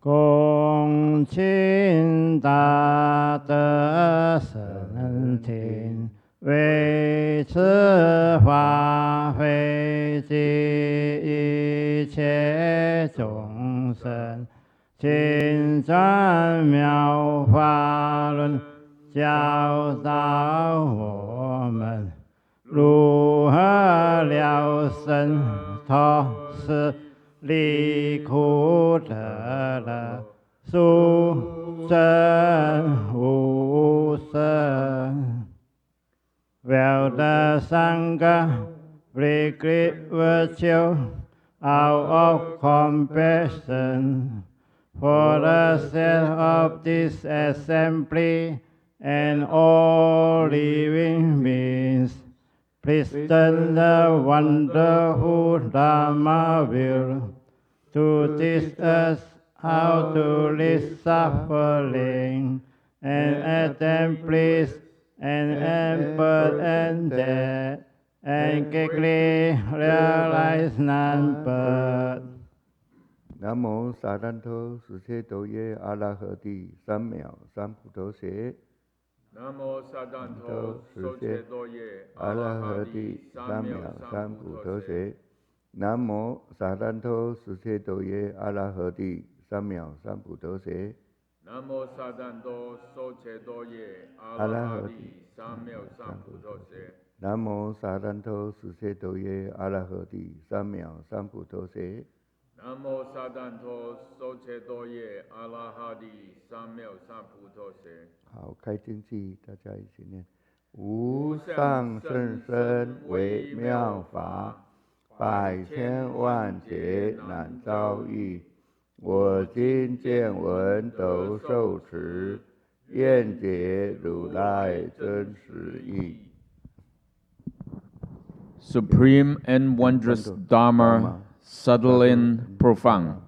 恭请大德圣听，为此法会及一切众生，请转妙法轮，教导我们如何了生脱死，离苦得乐，殊胜无生。Well, the Sangha bring great virtue out of compassion for the sake of this assembly and all living beings. Please turn the wonderful Dharma wheel to teach us how to live suffering and accomplish and birth and death and quickly realize non-birth. 南无萨旦陀斯切多耶阿拉诃帝三藐三菩提舍。南无萨旦陀斯切多耶阿拉诃帝三藐三菩提舍。南无萨旦陀斯切多耶阿拉诃帝三藐三菩提舍。南无萨旦陀斯切多耶阿拉诃帝三藐三菩提舍。南无萨旦陀斯切多耶阿拉诃帝三藐三菩提舍。南无萨旦陀斯切多耶阿拉哈帝三藐三菩提舍。好，开经偈，大家一起念：无上甚深微妙法，百千万劫难遭遇。我今见闻得受持，愿解如来真实义。Supreme and wondrous Dharma, subtle and profound,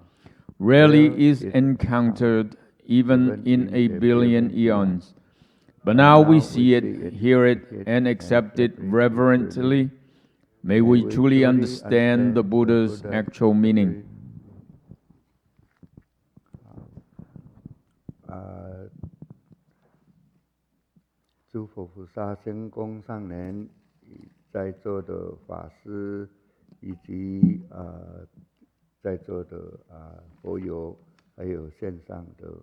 rarely is encountered even in a billion eons. But now we see it, hear it, and accept it reverently. May we truly understand the Buddha's actual meaning. 诸佛菩萨、仙公上人、在座的法师以及在座的佛友，还有线上的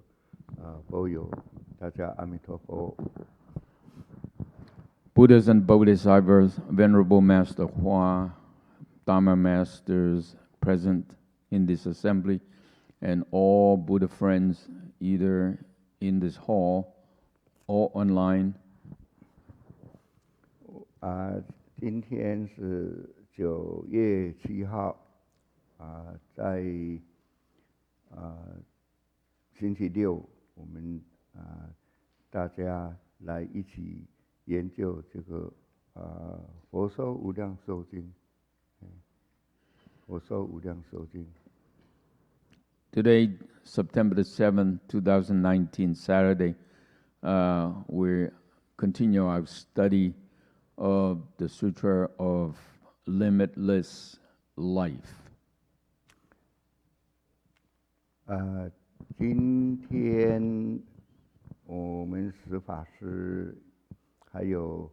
佛友，大家阿弥陀佛。Buddhas and Bodhisattvas, Venerable Master Hua, Dharma Masters present in this assembly, and all Buddha friends either in this hall or online. 今天是9月7号，在星期六，我们大家来一起研究这个佛说无量寿经。佛说无量寿经。Today, September the 7th, 2019, Saturday, we continue our study of the Sutra of Limitless Life. 今天我们十法师，还有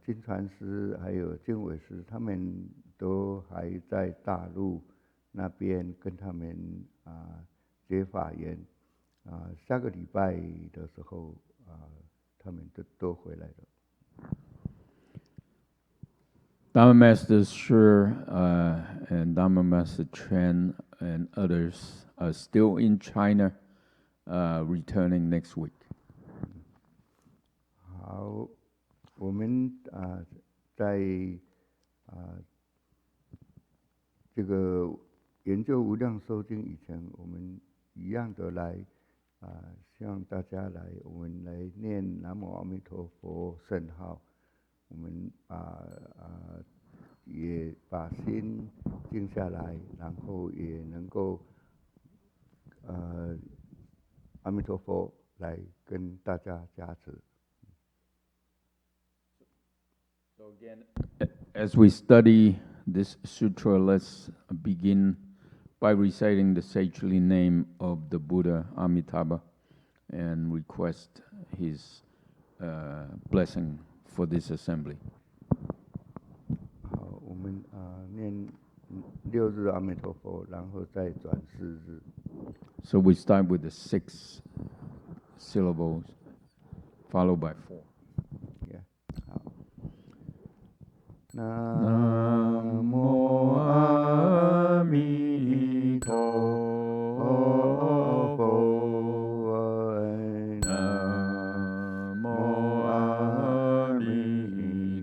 金传师，还有经纬师，他们都还在大陆那边跟他们结法缘。下个礼拜的时候，他们都回来了。Dharma Master Shr and Dharma Master Chen and others are still in China, returning next week. 好，我们在这个研究无量寿经以前，我们一样的来希望大家来，我们来念南无阿弥陀佛圣号。我们也把心静下来，然后也能够阿弥陀佛来跟大家加持。So again, as we study this sutra, let's begin by reciting the sagely name of the Buddha Amitabha and request his blessing for this assembly. 好，我们念6日阿弥陀佛，然后再转4日。So we start with the 6 syllables, followed by 4. Yeah. 好。南无阿弥陀佛，南无阿弥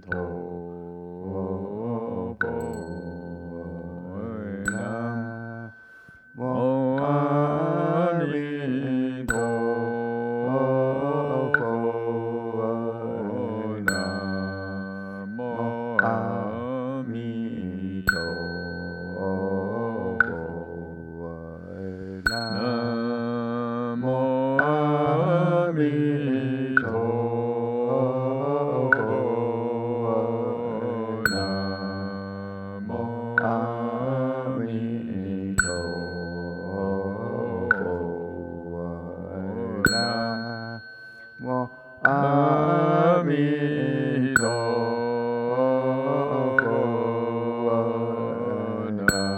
陀佛，南无阿弥陀佛，南无阿弥陀佛，南无阿弥陀佛，南无阿弥陀佛，南无阿弥陀佛，南无阿弥陀佛，南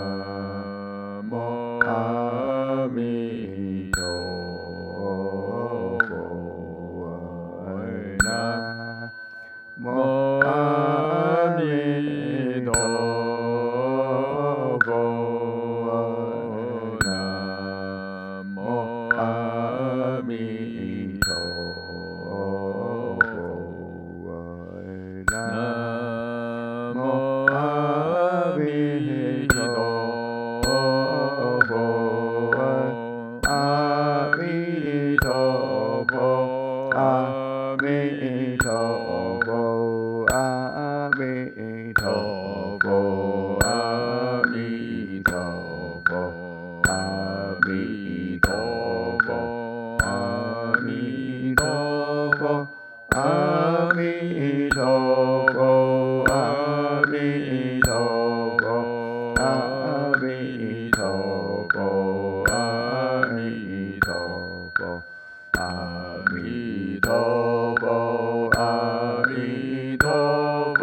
无阿弥陀佛，南无阿弥陀佛，南无阿弥陀佛，阿弥陀佛，阿弥陀佛，阿弥陀佛，阿弥陀佛，阿弥陀佛，阿弥陀佛，阿弥陀佛，阿弥陀佛，阿弥陀佛，阿弥陀佛，阿弥陀佛，阿弥陀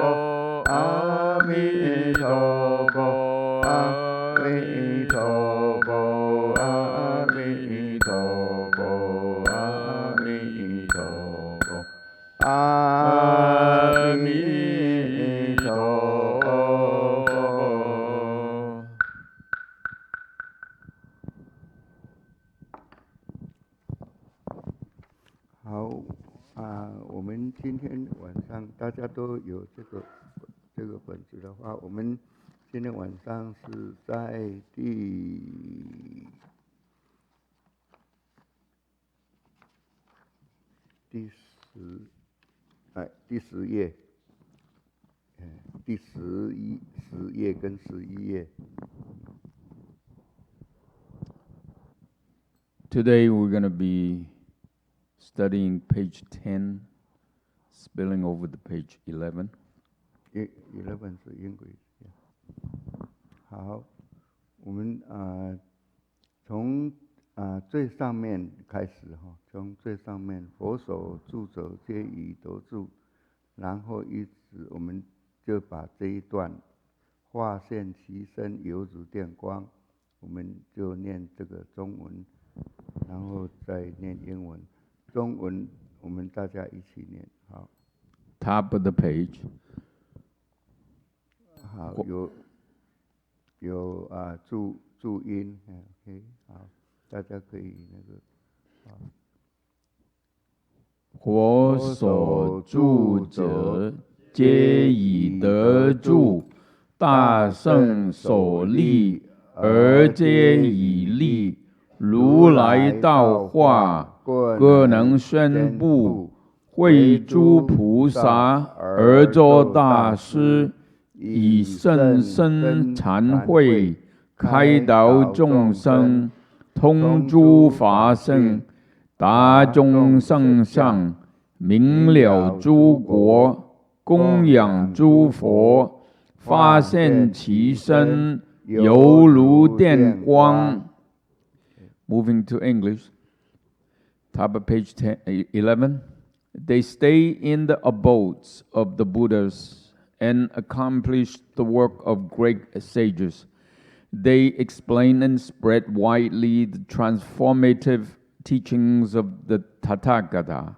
佛，阿弥陀佛，阿弥陀佛，阿弥陀佛，阿弥陀佛，阿弥陀佛。好我们今天晚上大家都有这个本子的话，我们今天晚上是在第10页，第10页跟11页。Today we're going to be studying page 10, spilling over to page 11. 11是英语。好，我们从最上面开始哈，从最上面，佛所住者皆以得住，然后一直我们就把这一段化现其身犹如电光，我们就念这个中文，然后再念英文。中文我们大家一起念，好。Top of the page. 好，有注音 ，OK， 好，大家可以那个，好。佛所住者，皆以得住；大圣所立，而皆以立。如来道化，各能宣布；会诸菩萨，而作大师。以甚深禅慧，开导众生，通诸法性，达众圣相，明了诸国，供养诸佛，发现其身，犹如电光。Moving to English, top of page 11. They stay in the abodes of the Buddhas and accomplish the work of great sages. They explain and spread widely the transformative teachings of the Tathagata.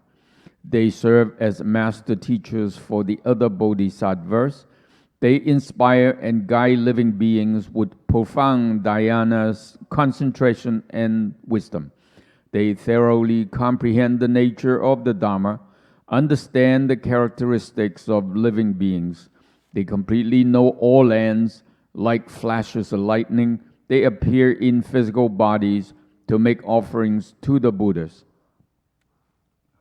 They serve as master teachers for the other bodhisattvas. They inspire and guide living beings with profound dhyana, concentration, and wisdom. They thoroughly comprehend the nature of the Dharma, understand the characteristics of living beings. They completely know all ends. Like flashes of lightning, they appear in physical bodies to make offerings to the Buddhas.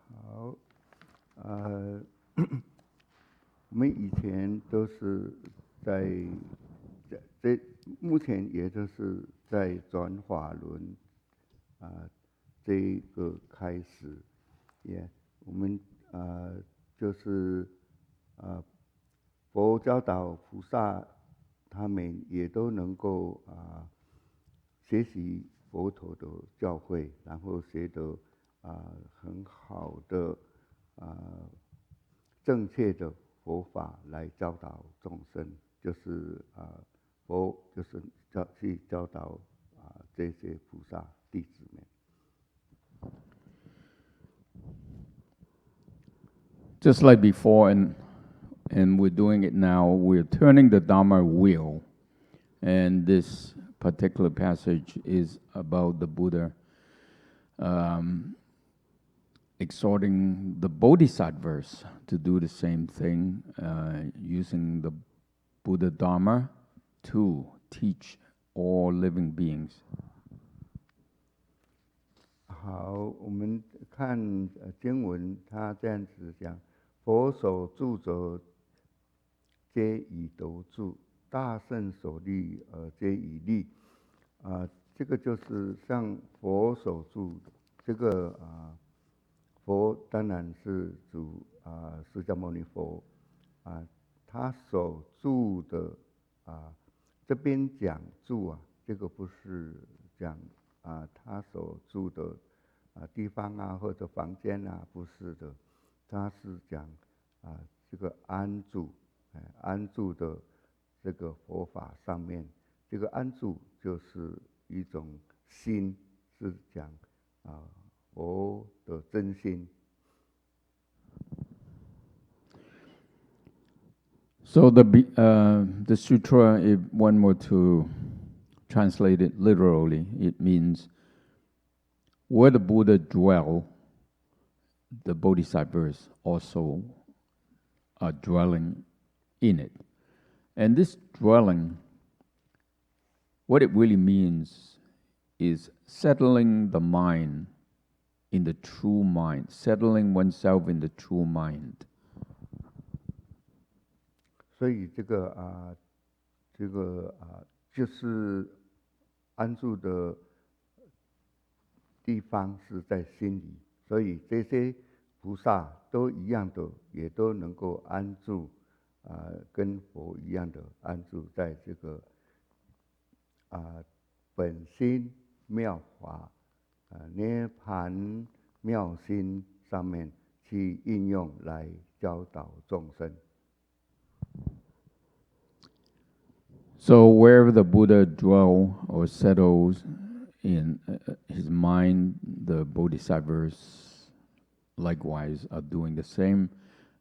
好，我们以前都是目前也就是在转法轮这个开始，我们就是佛教导菩萨，他们也都能够学习佛陀的教诲，然后学得很好的正确的佛法来教导众生，就是佛就是去教导这些菩萨弟子们。Just like before, and we're doing it now, we're turning the Dharma wheel. And this particular passage is about the Buddha exhorting the bodhisattvas to do the same thing, using the Buddha Dharma to teach all living beings. 好，我们看经文，他这样子讲：佛所著者，皆以得著；大圣所立，皆以立。这个就是像佛所著，这个佛当然是主释迦牟尼佛他所著的这边讲著这个不是讲他所住的地方或者房间不是的，他是讲这个安住的这个佛法上面，这个安住就是一种心，是讲佛的真心。So the sutra, if one were to translate it literally, it means where the Buddha dwell, the bodhisattvas also are dwelling in it. And this dwelling, what it really means is settling the mind in the true mind, settling oneself in the true mind. 所以这个就是安住的地方是在心里，所以这些菩萨都一样的，也都能够安住跟佛一样的安住在这个本心妙法涅槃妙心上面去应用来教导众生。So wherever the Buddha dwells or settles in his mind, the bodhisattvas likewise are doing the same.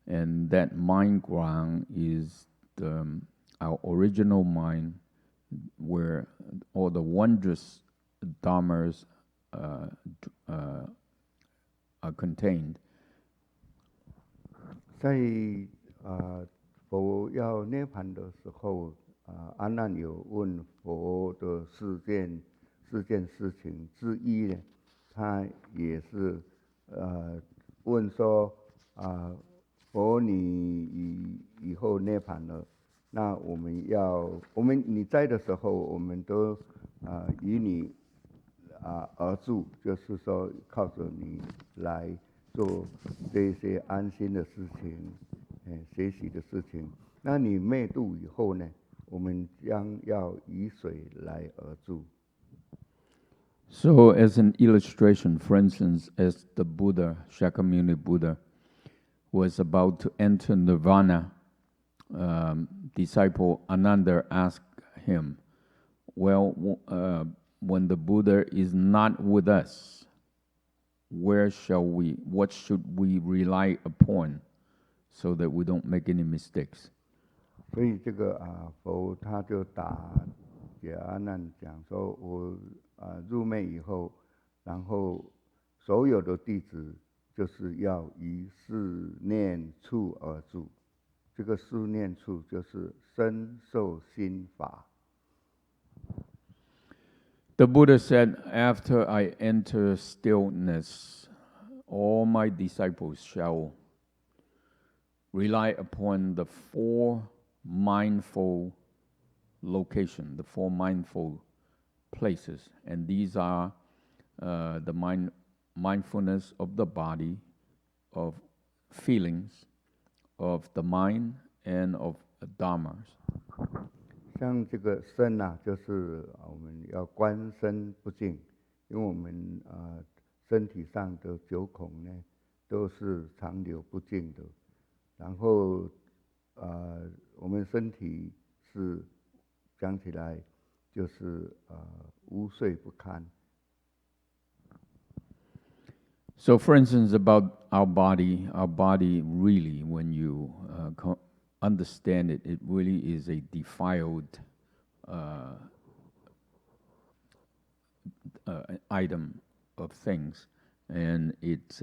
And that mind ground is our original mind, where all the wondrous dharmas are contained. 在佛要涅槃的时候，阿难有问佛的四件事情之一呢，他也是问说佛你以后涅槃了，那你在的时候，我们都以你而住，就是说靠着你来做这些安心的事情，学习的事情。那你灭度以后呢，我们将要以水来而住。So, as an illustration, for instance, as the Buddha, Shakyamuni Buddha, was about to enter nirvana, disciple Ananda asked him, well, when the Buddha is not with us, what should we rely upon so that we don't make any mistakes? 所以这个佛他就答给阿难讲说，我入昧以后，然后所有的弟子就是要以四念处而住。这个四念处就是身受心法。The Buddha said, after I enter stillness, all my disciples shall rely upon the four mindful locations, the four mindful places. And these are the mindfulness of the body, of feelings, of the mind, and of dharmas. 像这个身就是我们要观身不净，因为我们身体上的九孔呢都是常流不净的，然后我们身体是讲起来就是污秽不堪。So, for instance, about our body really, when you understand it, it really is a defiled item of things, and it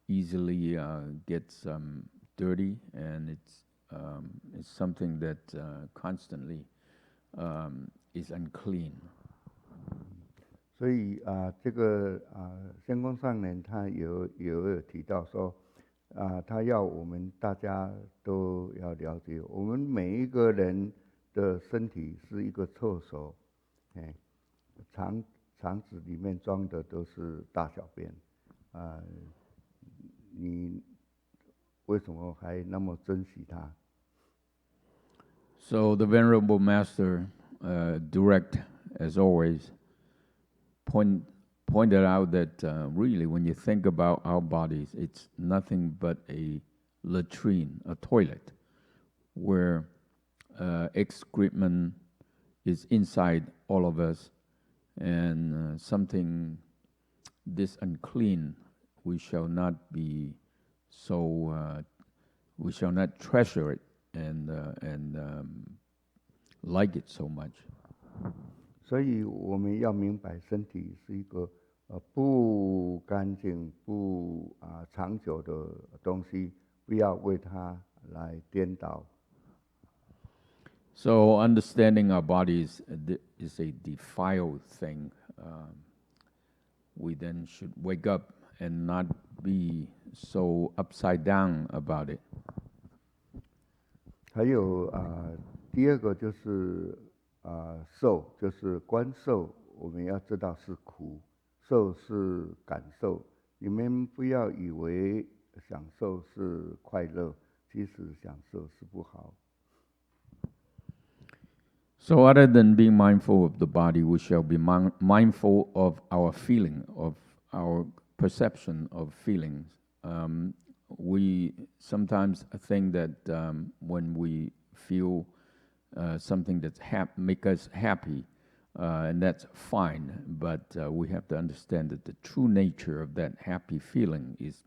easily gets dirty, and it's something that constantly is unclean. 所以这个仙公上人他有提到说，他要我们大家都要了解，我们每一个人的身体是一个厕所，肠子里面装的都是大小便，你为什么还那么珍惜它？ So the Venerable Master, direct as always, pointed out that really when you think about our bodies, it's nothing but a latrine, a toilet, where excrement is inside all of us, and something this unclean, we shall not be so, we shall not treasure it and like it so much. 所以我们要明白，身体是一个不干净、不长久的东西，不要为它来颠倒。So understanding our bodies is a defiled thing. We then should wake up and not be so upside down about it. 还有第二个就是受，就是观受，我们要知道是苦，受是感受。你们不要以为享受是快乐，其实享受是不好。So other than being mindful of the body, we shall be mindful of our feeling, of our perception of feelings. We sometimes think that when we feel something that's make us happy, and that's fine, but we have to understand that the true nature of that happy feeling is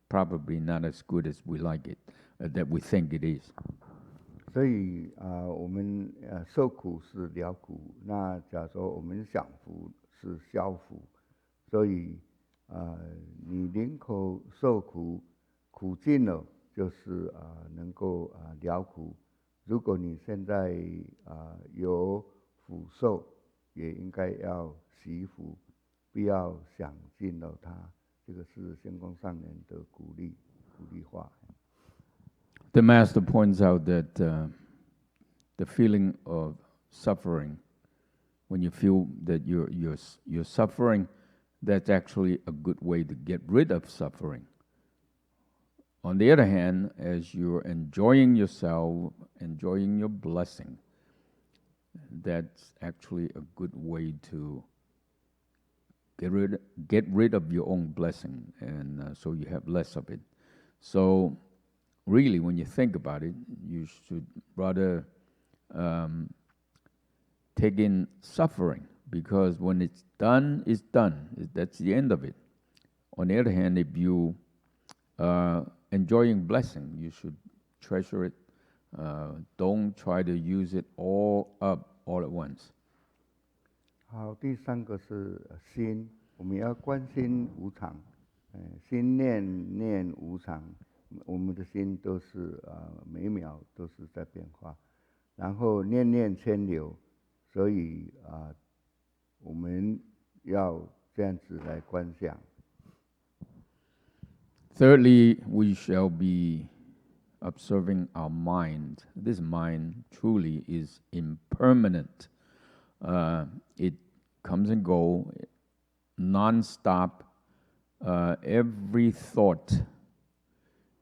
probably not as good as we like it, that we think it is. 所以我们受苦是了苦，那假如说我们享福是消福，所以你宁可受苦，苦尽了就是能够了苦。如果你现在有福受，也应该要惜福，不要享尽了它。这个是仙公上人的鼓励话。The Master points out that the feeling of suffering, when you feel that you're suffering, that's actually a good way to get rid of suffering. On the other hand, as you're enjoying yourself, enjoying your blessing, that's actually a good way to get rid of your own blessing, and so you have less of it. So really, when you think about it, you should rather take in suffering, because when it's done, it's done. That's the end of it. On the other hand, if you are enjoying blessing, you should treasure it. Don't try to use it all up all at once. 好，第三个是心，我们要观心无常，心念无常，我们的心都是每秒都是在变化，然后念牵流，所以我们要这样子来观想。Thirdly, we shall be observing our mind. This mind truly is impermanent. It comes and goes non-stop. Every thought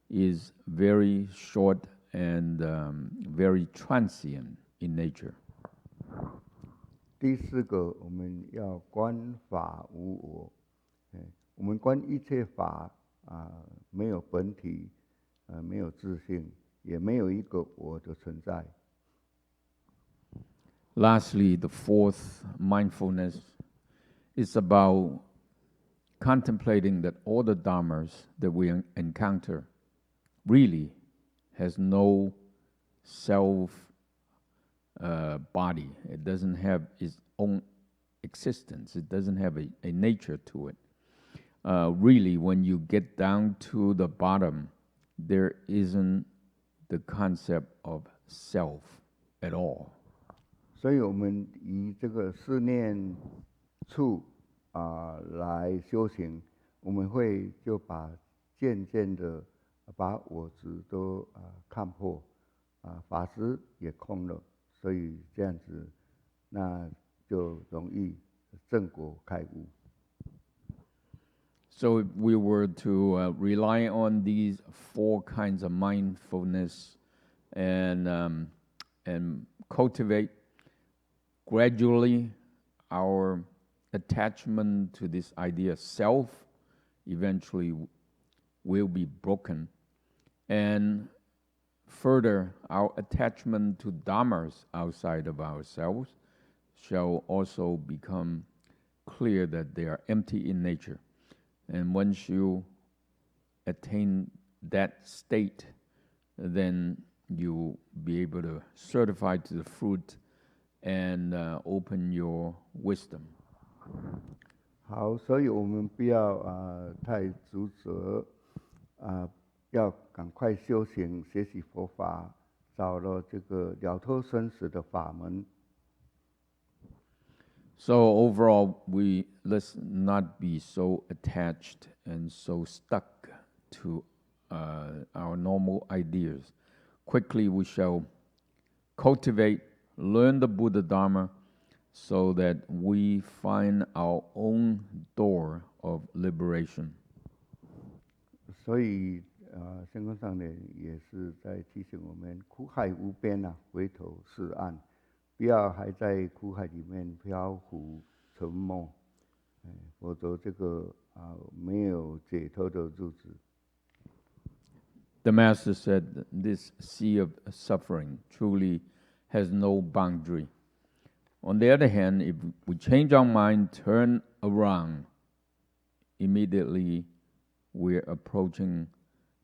is very short and very transient in nature. 第四个，我们要观法无我，我们观一切法没有本体，没有自性，也没有一个我的存在。Lastly, the fourth mindfulness is about contemplating that all the dharmas that we encounter really has no self body. It doesn't have its own existence. It doesn't have a nature to it. Really, when you get down to the bottom, there isn't the concept of self at all. 所以我们以这个四念处来修行，我们会就渐渐的把我执都看破，法执也空了，所以这样子，那就容易正果开悟。So if we were to rely on these four kinds of mindfulness and cultivate gradually our attachment to this idea of self eventually will be broken, and further our attachment to dharmas outside of ourselves shall also become clear that they are empty in nature. And once you attain that state, then you'll be able to certify to the fruit and open your wisdom. 好，所以我们不要太执着，要赶快修行，学习佛法，找了这个了脱生死的法门。So overall, let's not be so attached and so stuck to our normal ideas. Quickly, we shall cultivate, learn the Buddha Dharma, so that we find our own door of liberation. 所以仙公上人也是在提醒我们：苦海无边回头是岸。不要还在苦海里面漂浮沉没，否则这个没有解脱的日子。The Master said this sea of suffering truly has no boundary. On the other hand, if we change our mind, turn around, immediately we're approaching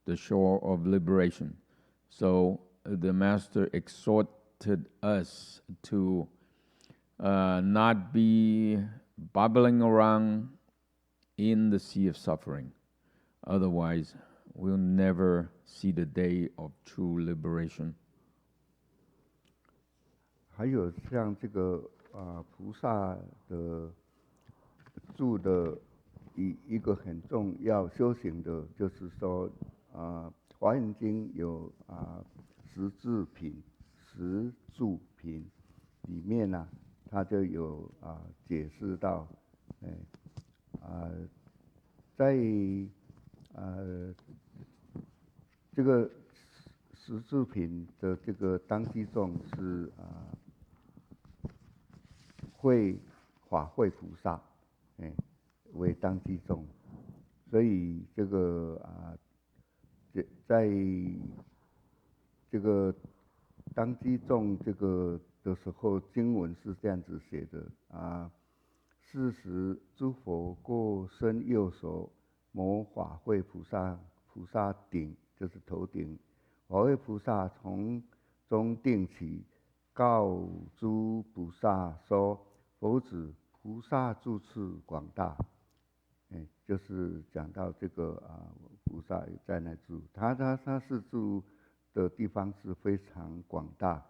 the shore of liberation. So the Master exhorted us to not be bubbling around in the sea of suffering. Otherwise, we'll never see the day of true liberation. 还有像这个菩萨的住的一个很重要修行的，就是说华严经有十住品里面它就有解释到，在这个十住品的这个当机众是法会菩萨，为当机众。所以这个在这个当机众这个的时候，经文是这样子写的啊。是时诸佛过身右手摩法会菩萨顶，就是头顶。法会菩萨从中定起，告诸菩萨说：“佛子，菩萨住处广大。”就是讲到这个菩萨在那住，他是住的地方是非常广大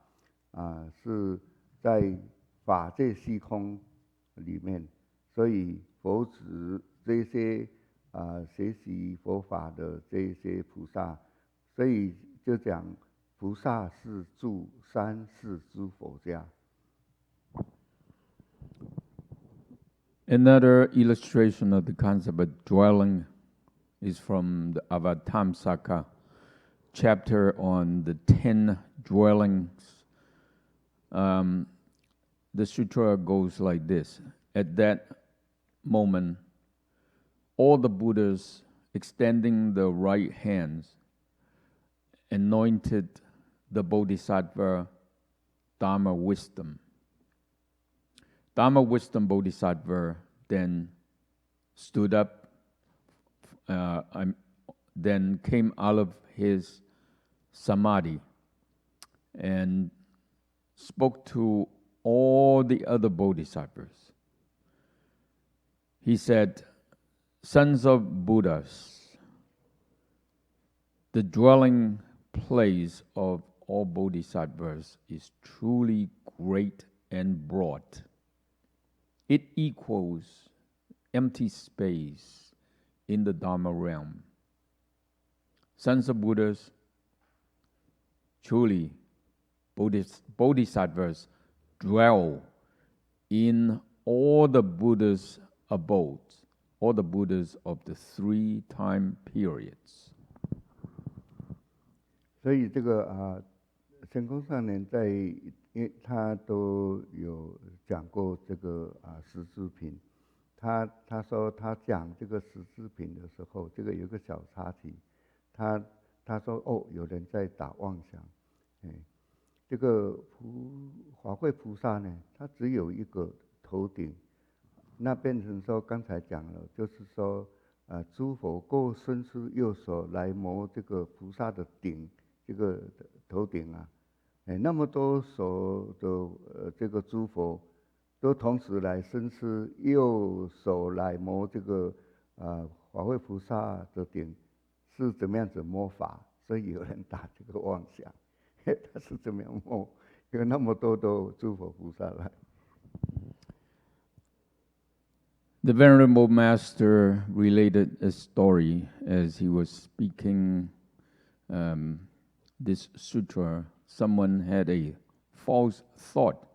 是在法界虚空里面，所以佛子这些学习佛法的这些菩萨，所以就讲菩萨是住三世诸佛家。Another illustration of the concept of dwelling is from the Avatamsaka chapter on the 10 dwellings. The sutra goes like this. At that moment, all the Buddhas extending the right hands anointed the Bodhisattva Dharma wisdom. Dharma wisdom Bodhisattva then stood up, then came out of his samadhi and spoke to all the other bodhisattvas. He said, "Sons of Buddhas, the dwelling place of all bodhisattvas is truly great and broad. It equals empty space in the Dharma realm. Sons of Buddhas, truly bodhisattvas dwell in all the Buddhas' abodes, all the Buddhas of the 3 time periods." 所以这个神空上人他都有讲过这个十支品。他说他讲这个十支品的时候，这个有个小插曲。他说有人在打妄想。这个法会菩萨呢，他只有一个头顶，那变成说刚才讲了，就是说诸佛过伸出右手来摩这个菩萨的顶，这个头顶那么多手的这个诸佛都同时来伸出右手来摩这个法会菩萨的顶，是怎么样子摸法？所以有人打这个妄想，他是怎么样摸？有那么多的诸佛菩萨来。The Venerable Master related a story as he was speaking this sutra. Someone had a false thought,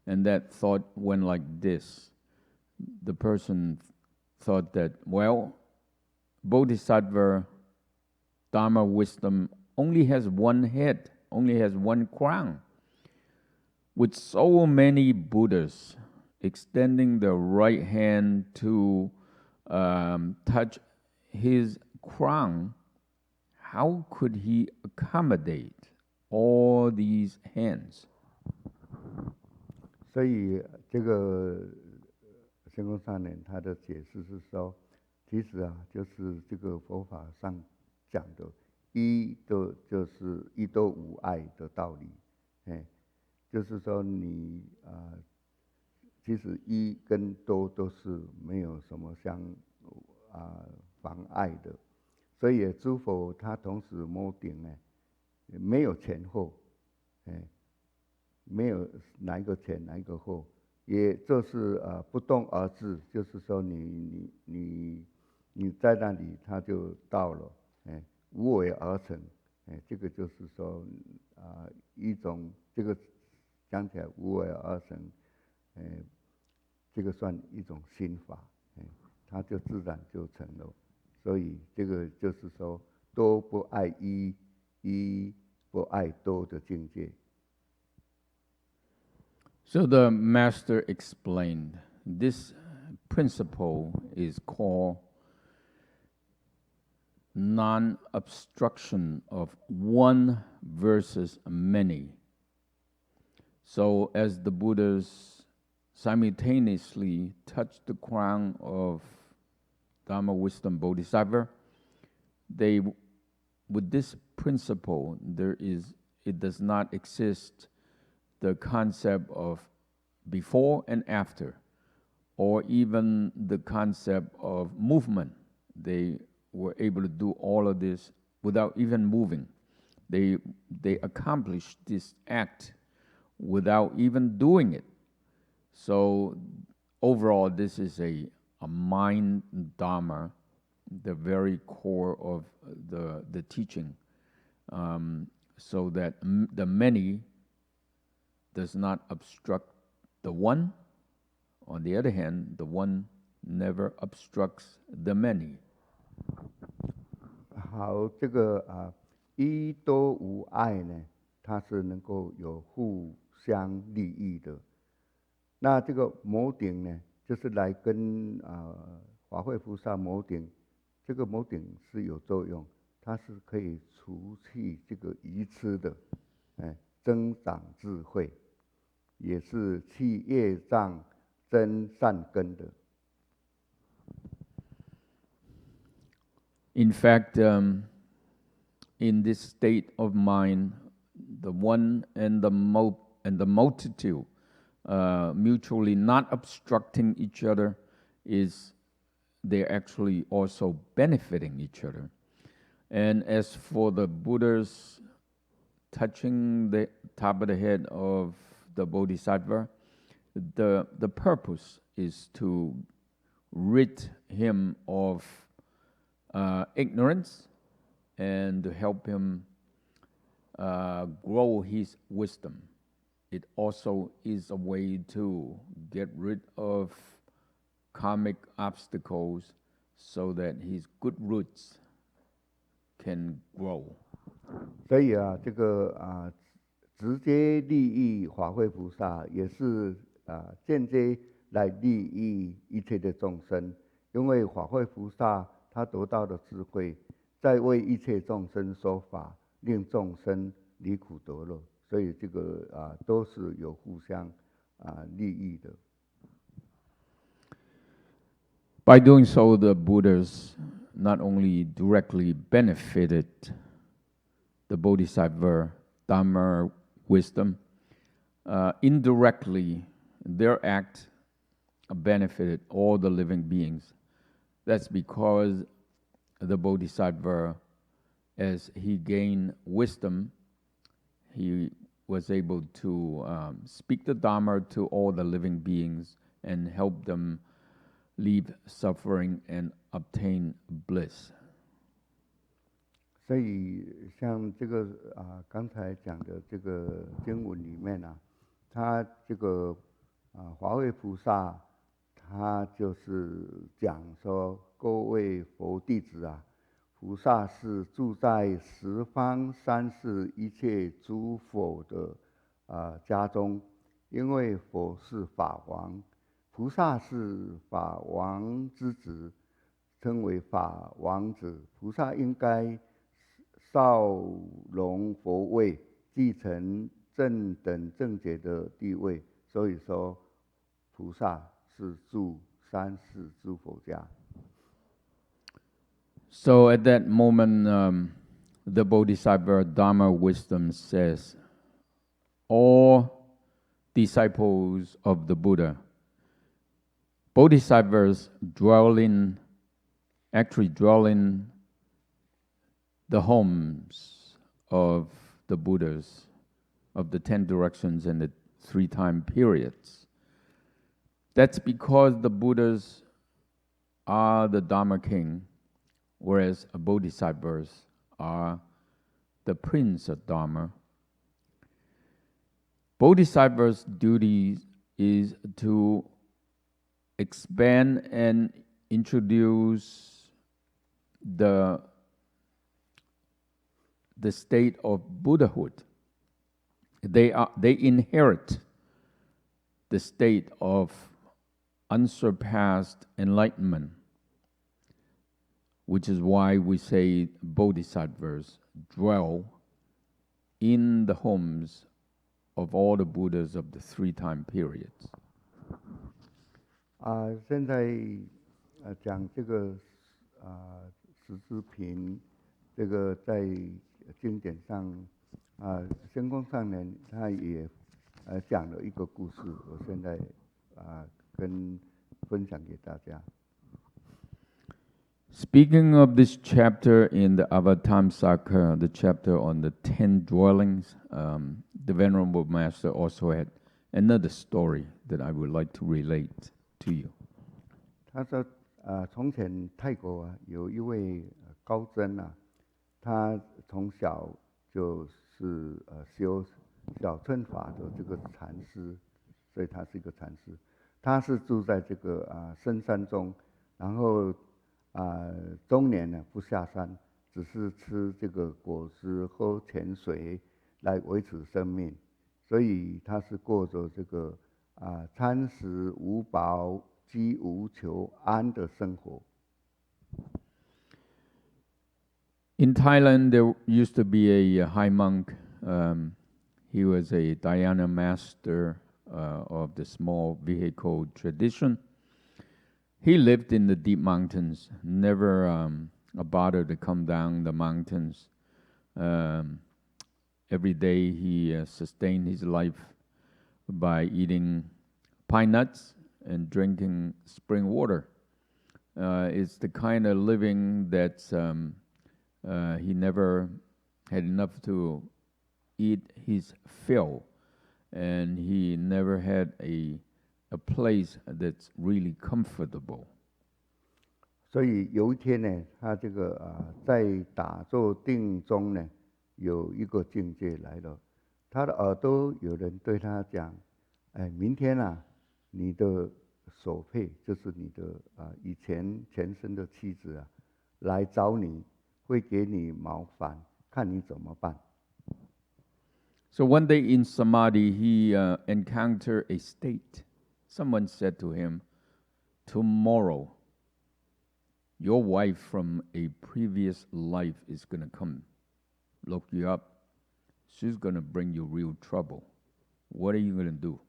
and that thought went like this. The person thought that, well, Bodhisattva Dharma wisdom only has one head, only has one crown. With so many Buddhas extending their right hand to touch his crown, how could he accommodate all these hands? 所以这个神空上人他的解释是说，其实就是这个佛法上讲的就是一多无碍的道理。就是说你其实一跟多都是没有什么妨碍的。所以诸佛他同时摸顶没有前后，没有哪一个前哪一个后，也就是不动而至，就是说你在那里他就到了，无为而成，这个就是说一种这个讲起来无为而成，这个算一种心法，它就自然就成了。所以这个就是说多不爱一，一不爱多的境界。So the master explained this principle is called non-obstruction of one versus many. So as the Buddhas simultaneously touched the crown of Dharma Wisdom Bodhisattva, with this principle, it does not exist the concept of before and after, or even the concept of movement. They were able to do all of this without even moving. They accomplished this act without even doing it. So overall, this is a mind dharma, the very core of the teaching, so that the many does not obstruct the one. On the other hand, the one never obstructs the many. 好，这个一多无碍呢，它是能够有互相利益的。那这个摩顶呢，就是来跟法会菩萨摩顶，这个摩顶是有作用，它是可以除去这个愚痴的，增长智慧，也是去业障增善根的。In fact, in this state of mind, the one and the multitude, mutually not obstructing each other, they're actually also benefiting each other. And as for the Buddhas touching the top of the head of the Bodhisattva, the purpose is to rid him of ignorance and to help him grow his wisdom. It also is a way to get rid of karmic obstacles so that his good roots can grow. 所以这个直接利益法会菩萨，也是间接来利益一切的众生，因为法会菩萨他得到的智慧，在为一切众生说法，令众生离苦得乐，所以这个都是有互相利益的。By doing so, the Buddhas not only directly benefited the Bodhisattva Dharma wisdom, indirectly their act benefited all the living beings. That's because the Bodhisattva, as he gained wisdom, he was able to speak the Dharma to all the living beings and help them leave suffering and obtain bliss. 所以像这个刚才讲的这个经文里面他这个法会菩萨，他就是讲说，各位佛弟子菩萨是住在十方三世一切诸佛的家中，因为佛是法王，菩萨是法王之子，称为法王子。菩萨应该少龙佛位，继承正等正觉的地位，所以说菩萨是住三世诸佛家。So at that moment, the Bodhisattva Dharma wisdom says, all disciples of the Buddha, Bodhisattvas actually dwell in the homes of the Buddhas of the 10 directions and the 3 time periods. That's because the Buddhas are the Dharma king, whereas Bodhisattvas are the prince of Dharma. Bodhisattvas' duty is to expand and introduce the state of Buddhahood. They inherit the state of unsurpassed enlightenment, which is why we say bodhisattvas dwell in the homes of all the Buddhas of the 3 time periods. 现在讲这个十字品，这个在经典上仙公上人他也讲了一个故事，我现在分享给大家。Speaking of this chapter in the Avatamsaka, the chapter on the 10 dwellings, the Venerable Master also had another story that I would like to relate to you. 他说，从前泰国有一位高僧他从小就是修小乘法的这个禅师，所以他是一个禅师。他是住在这个深山中，然后中年不下山，只是吃这个果实、喝泉水来维持生命，所以他是过着这个餐食无饱、饥无求、安的生活。In Thailand, there used to be a high monk. He was a dhyana master of the small vehicle tradition. He lived in the deep mountains, never bothered to come down the mountains. Every day he sustained his life by eating pine nuts and drinking spring water. It's the kind of living that he never had enough to eat his fill, and he never had a place that's really comfortable. 所以有一天呢，他这个在打坐定中呢，有一个境界来了，他的耳朵有人对他讲：“明天你的手配就是你的以前前生的妻子来找你，会给你麻烦，看你怎么办。” So one day in Samadhi, he encountered a state. Someone said to him, "Tomorrow, your wife from a previous life is going to come look you up. She's going to bring you real trouble. What are you going to do?"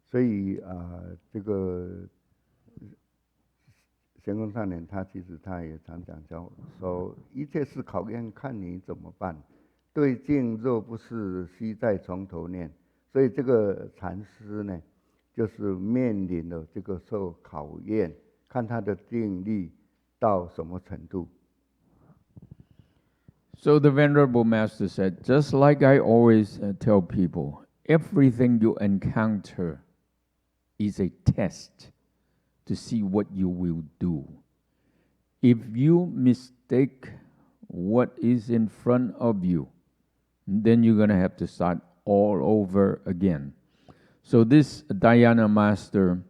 所以这个玄空上人他其实他也常讲说，一切是考验，看你怎么办。对境若不是，须在从头念。所以这个禅师呢，就是面临了这个受考验，看他的定力到什么程度。So the Venerable Master said, just like I always tell people, everything you encounter is a test to see what you will do. If you mistake what is in front of you, then you're going to have to start all over again. So this dhyana master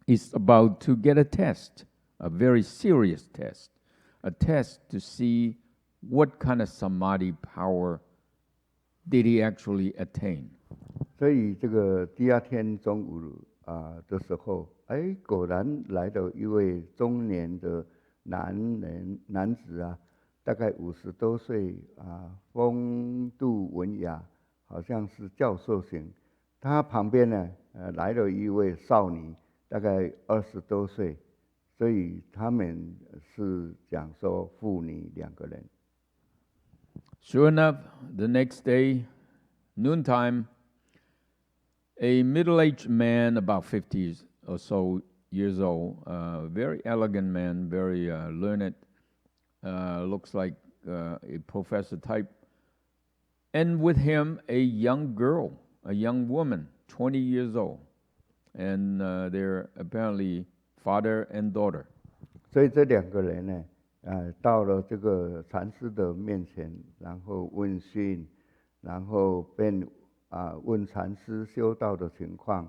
is about to get a test, a very serious test, a test to see what kind of samadhi power did he actually attain. 所以这个第二天中午的时候，果然来了一位中年的男子大概50多岁风度文雅，好像是教授型。他旁边呢来了一位少女，大概20多岁，所以他们是讲说父女2个人。Sure enough, the next day, noontime, a middle-aged man, about 50 or so years old, very elegant man, very learned, looks like a professor type, and with him a young girl, a young woman, 20 years old, and they're apparently father and daughter. 所以这2个人呢，到了这个禅师的面前，然后问讯，然后便问禅师修道的情况，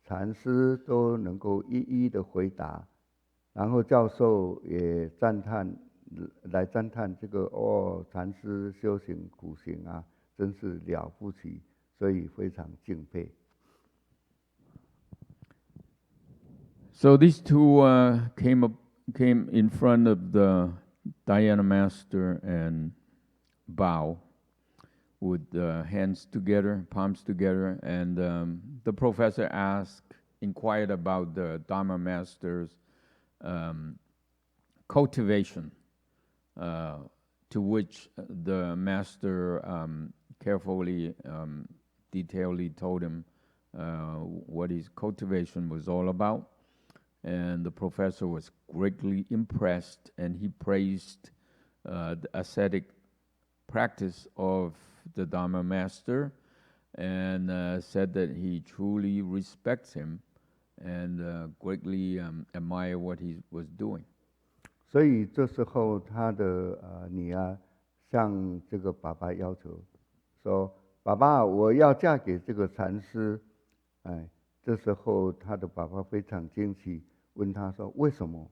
禅师都能够一一的回答，然后教授也赞叹这个禅师修行苦行真是了不起，所以非常敬佩。So these two came in front of the Dhyana master and bow with hands together, palms together, and the professor inquired about the Dharma master's cultivation, to which the master carefully, detailedly told him what his cultivation was all about. And the professor was greatly impressed, and he praised the ascetic practice of the Dharma master, and said that he truly respects him and greatly admire what he was doing. 所以这时候他的女儿向这个爸爸要求说：“爸爸，我要嫁给这个禅师。”这时候他的爸爸非常惊奇，问他说：“为什么？”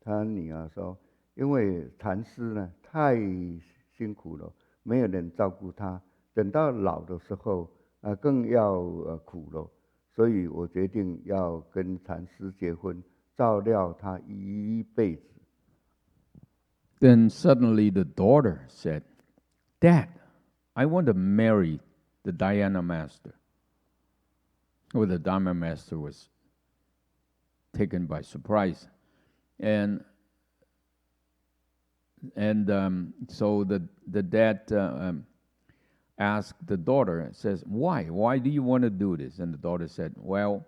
他女儿说：“因为禅师呢太辛苦了，没有人照顾他，等到老的时候更要苦了，所以我决定要跟禅师结婚，照料他一辈子。” Then suddenly the daughter said, "Dad, I want to marry the Dhyana master." Well, the Dharma master was taken by surprise, and so the dad asked the daughter, says, "Why do you want to do this?" And the daughter said, "Well,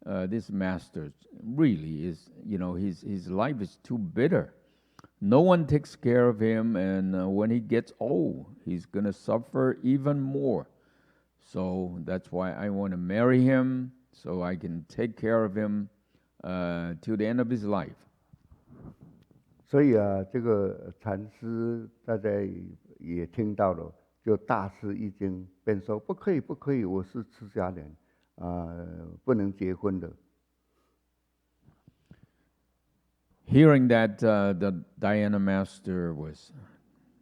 this master really is, his life is too bitter. No one takes care of him, and when he gets old, he's going to suffer even more. So that's why I want to marry him, so I can take care of him till the end of his life." 所以这个禅师大家也听到了，就大吃一惊，便说：“不可以，不可以，我是出家人，不能结婚的。” Hearing that, the Dhyana master was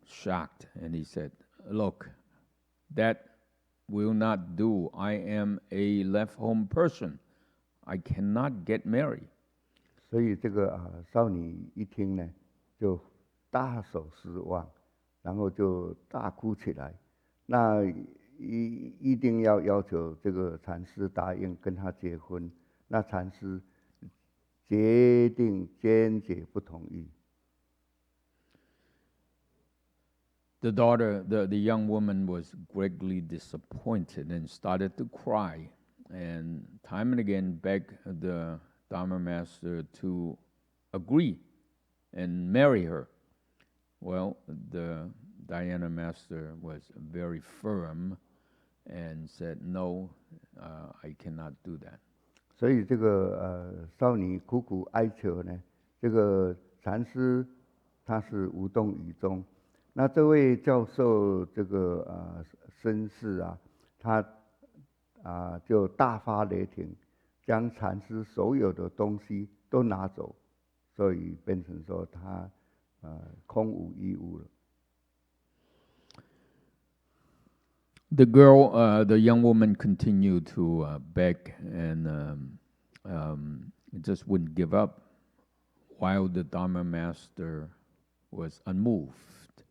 shocked, and he said, "Look, that will not do. I am a left-home person. I cannot get married." 所以这个少女一听呢，就大受失望，然后就大哭起来。那一定要求这个禅师答应跟她结婚。那禅师坚决不同意。The daughter, the young woman, was greatly disappointed and started to cry, and time and again begged the Dharma master to agree and marry her. Well, the Dhyana master was very firm and said, "No, I cannot do that." 所以这个少女苦苦哀求呢，这个禅师他是无动于衷。那这位教授这个绅士他就大发雷霆，将禅师所有的东西都拿走，所以变成说他空无一物了。The girl, the young woman, continued to beg and just wouldn't give up, while the Dharma master was unmoved.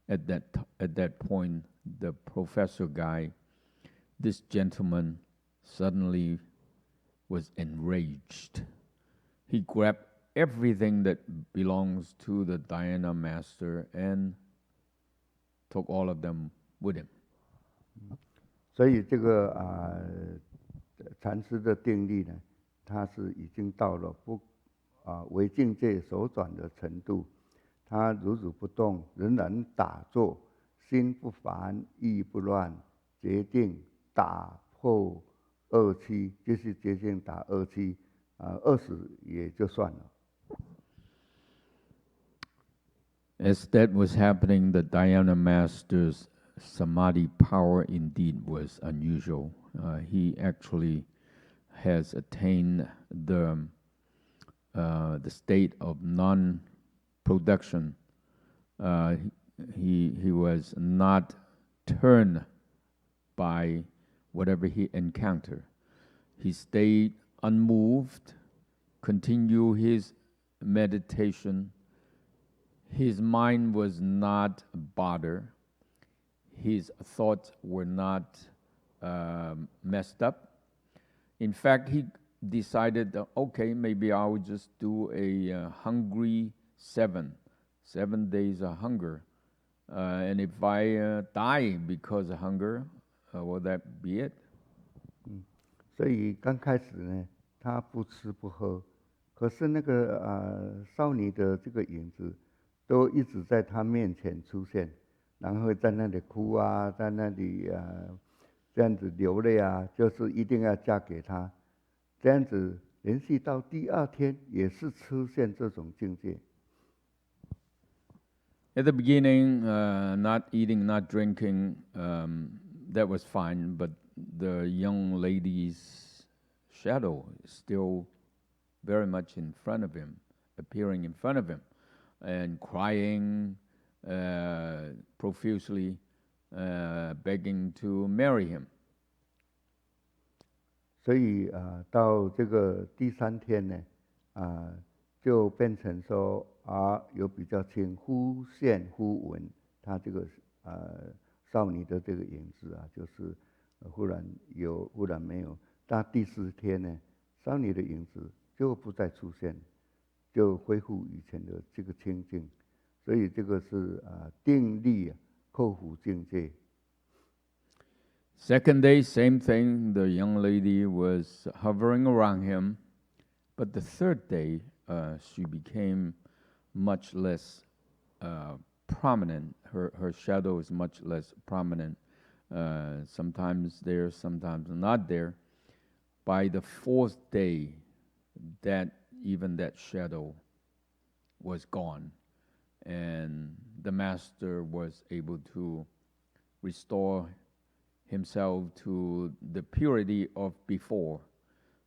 At that point, the professor guy, this gentleman, suddenly was enraged. He grabbed everything that belongs to the Dhyana master and took all of them with him. 所以这个禅师的定力呢，他是已经到了为境界所转的程度。他如不动，仍然打坐，心不烦，意不乱，决定打破恶气，就是决定打恶气饿死也就算了。As that was happening, the Dhyana master's samadhi power indeed was unusual. He actually has attained the state of non-production. He was not turned by whatever he encountered. He stayed unmoved, continued his meditation. His mind was not bothered. His thoughts were not messed up. In fact, he decided, that, okay, maybe I will just do a hungry 7 days of hunger. And if I die because of hunger, will that be it? 所以刚开始呢，他不吃不喝，可是那个少女的这个影子都一直在他面前出现，然后在那里哭啊，在那里这样子流泪啊，就是一定要嫁给他。这样子连续到第2天也是出现这种境界。At the beginning, not eating, not drinking, that was fine, but the young lady's shadow is still very much in front of him, appearing in front of him, and crying profusely, begging to marry him. 所以到这个第3天呢，就变成说有比较轻忽现忽闻，他这个少女的这个影子就是忽然有忽然没有。到第4天呢，少女的影子就不再出现，就恢复以前的这个清净。所以这个是定力克服境界。Second day, same thing. The young lady was hovering around him. But the third day, she became much less prominent. Her shadow is much less prominent. Sometimes there, sometimes not there. By the 4th day, even that shadow was gone. And the master was able to restore himself to the purity of before.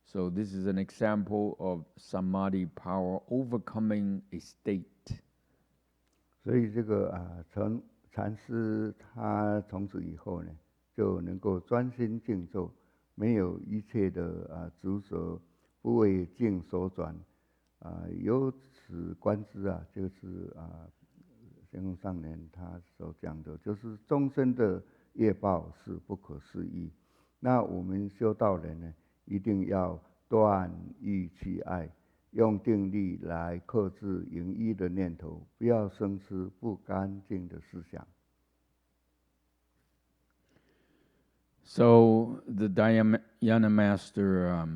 So this is an example of samadhi power overcoming a state. 所以这个禅师他从此以后呢，就能够专心静坐，没有一切的执着，不为境所转。由此观之就是仙公上人他所讲的，就是终身的业报是不可思议。那我们修道人呢，一定要断欲弃爱，用定力来克制淫欲的念头，不要生出不干净的思想。So the Dhyana master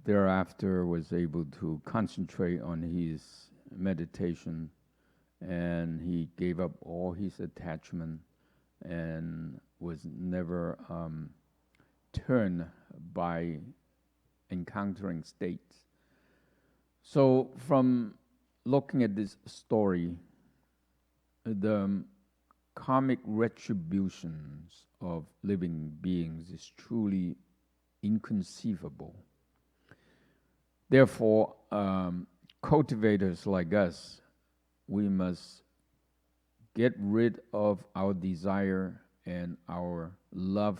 thereafter was able to concentrate on his meditation, and he gave up all his attachment and was never turned by encountering states. So from looking at this story, the karmic retributions of living beings is truly inconceivable. Therefore, cultivators like us, we must get rid of our desire and our love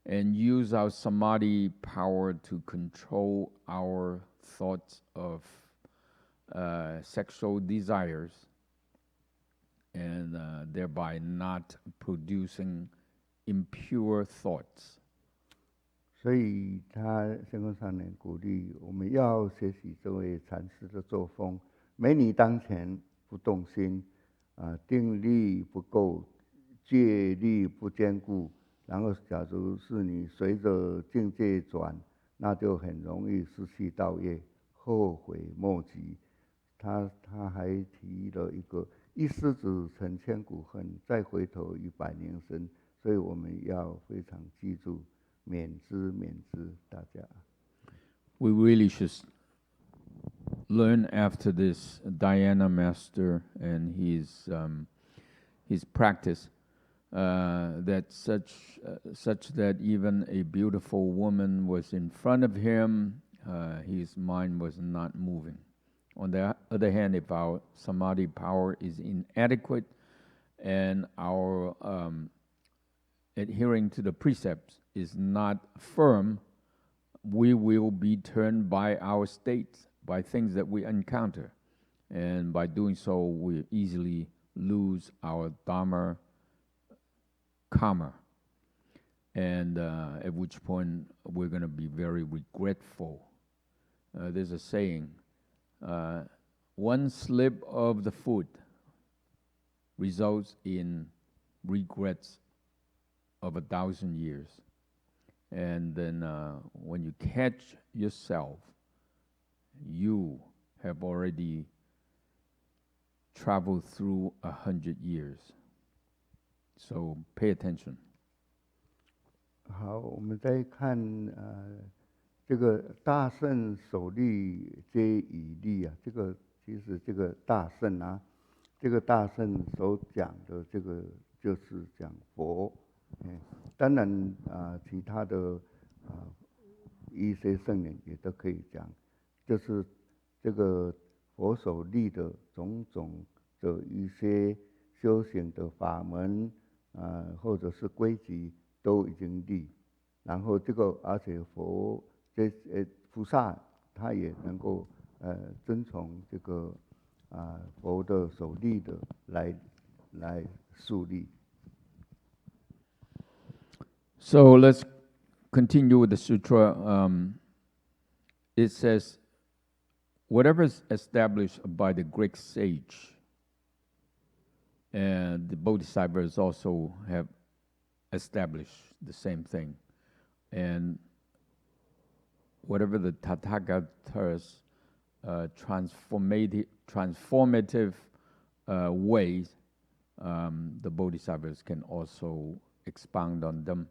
and use our samadhi power to control our thoughts of sexual desires, and thereby not producing impure thoughts. 所以仙公上人鼓励我们要学习这位禅师的作风，美女当前不动心，定力不够，戒律不坚固，然后假如是你随着境界转，那就很容易失去道业，后悔莫及。他还提了一个一失足成千古恨，再回头已百年身，所以我们要非常记住，免之，大家。We really should learn after this Dhyana master and his practice, that such that even a beautiful woman was in front of him, his mind was not moving. On the other hand, if our samadhi power is inadequate and our adhering to the precepts is not firm, we will be turned by our states, by things that we encounter. And by doing so, we easily lose our Dharma karma. And at which point, we're going to be very regretful. There's a saying, one slip of the foot results in regrets of 1,000 years. And then when you catch yourself, you have already traveled through 100 years. So pay attention. 好，我们再看这个大圣首例皆以利啊，这个其实这个大圣啊，这个大圣所讲的这个就是讲佛，当然其他的一些圣人也都可以讲，就是这个佛所立的种种的一些修行的法门或者是规矩都已经立，然后这个而且佛菩萨他也能够遵从这个佛的所立的来树立。So let's continue with the sutra. It says, whatever is established by the Greek sage, and the Bodhisattvas also have established the same thing. And whatever the Tathagata's transformative ways, the Bodhisattvas can also expound on them.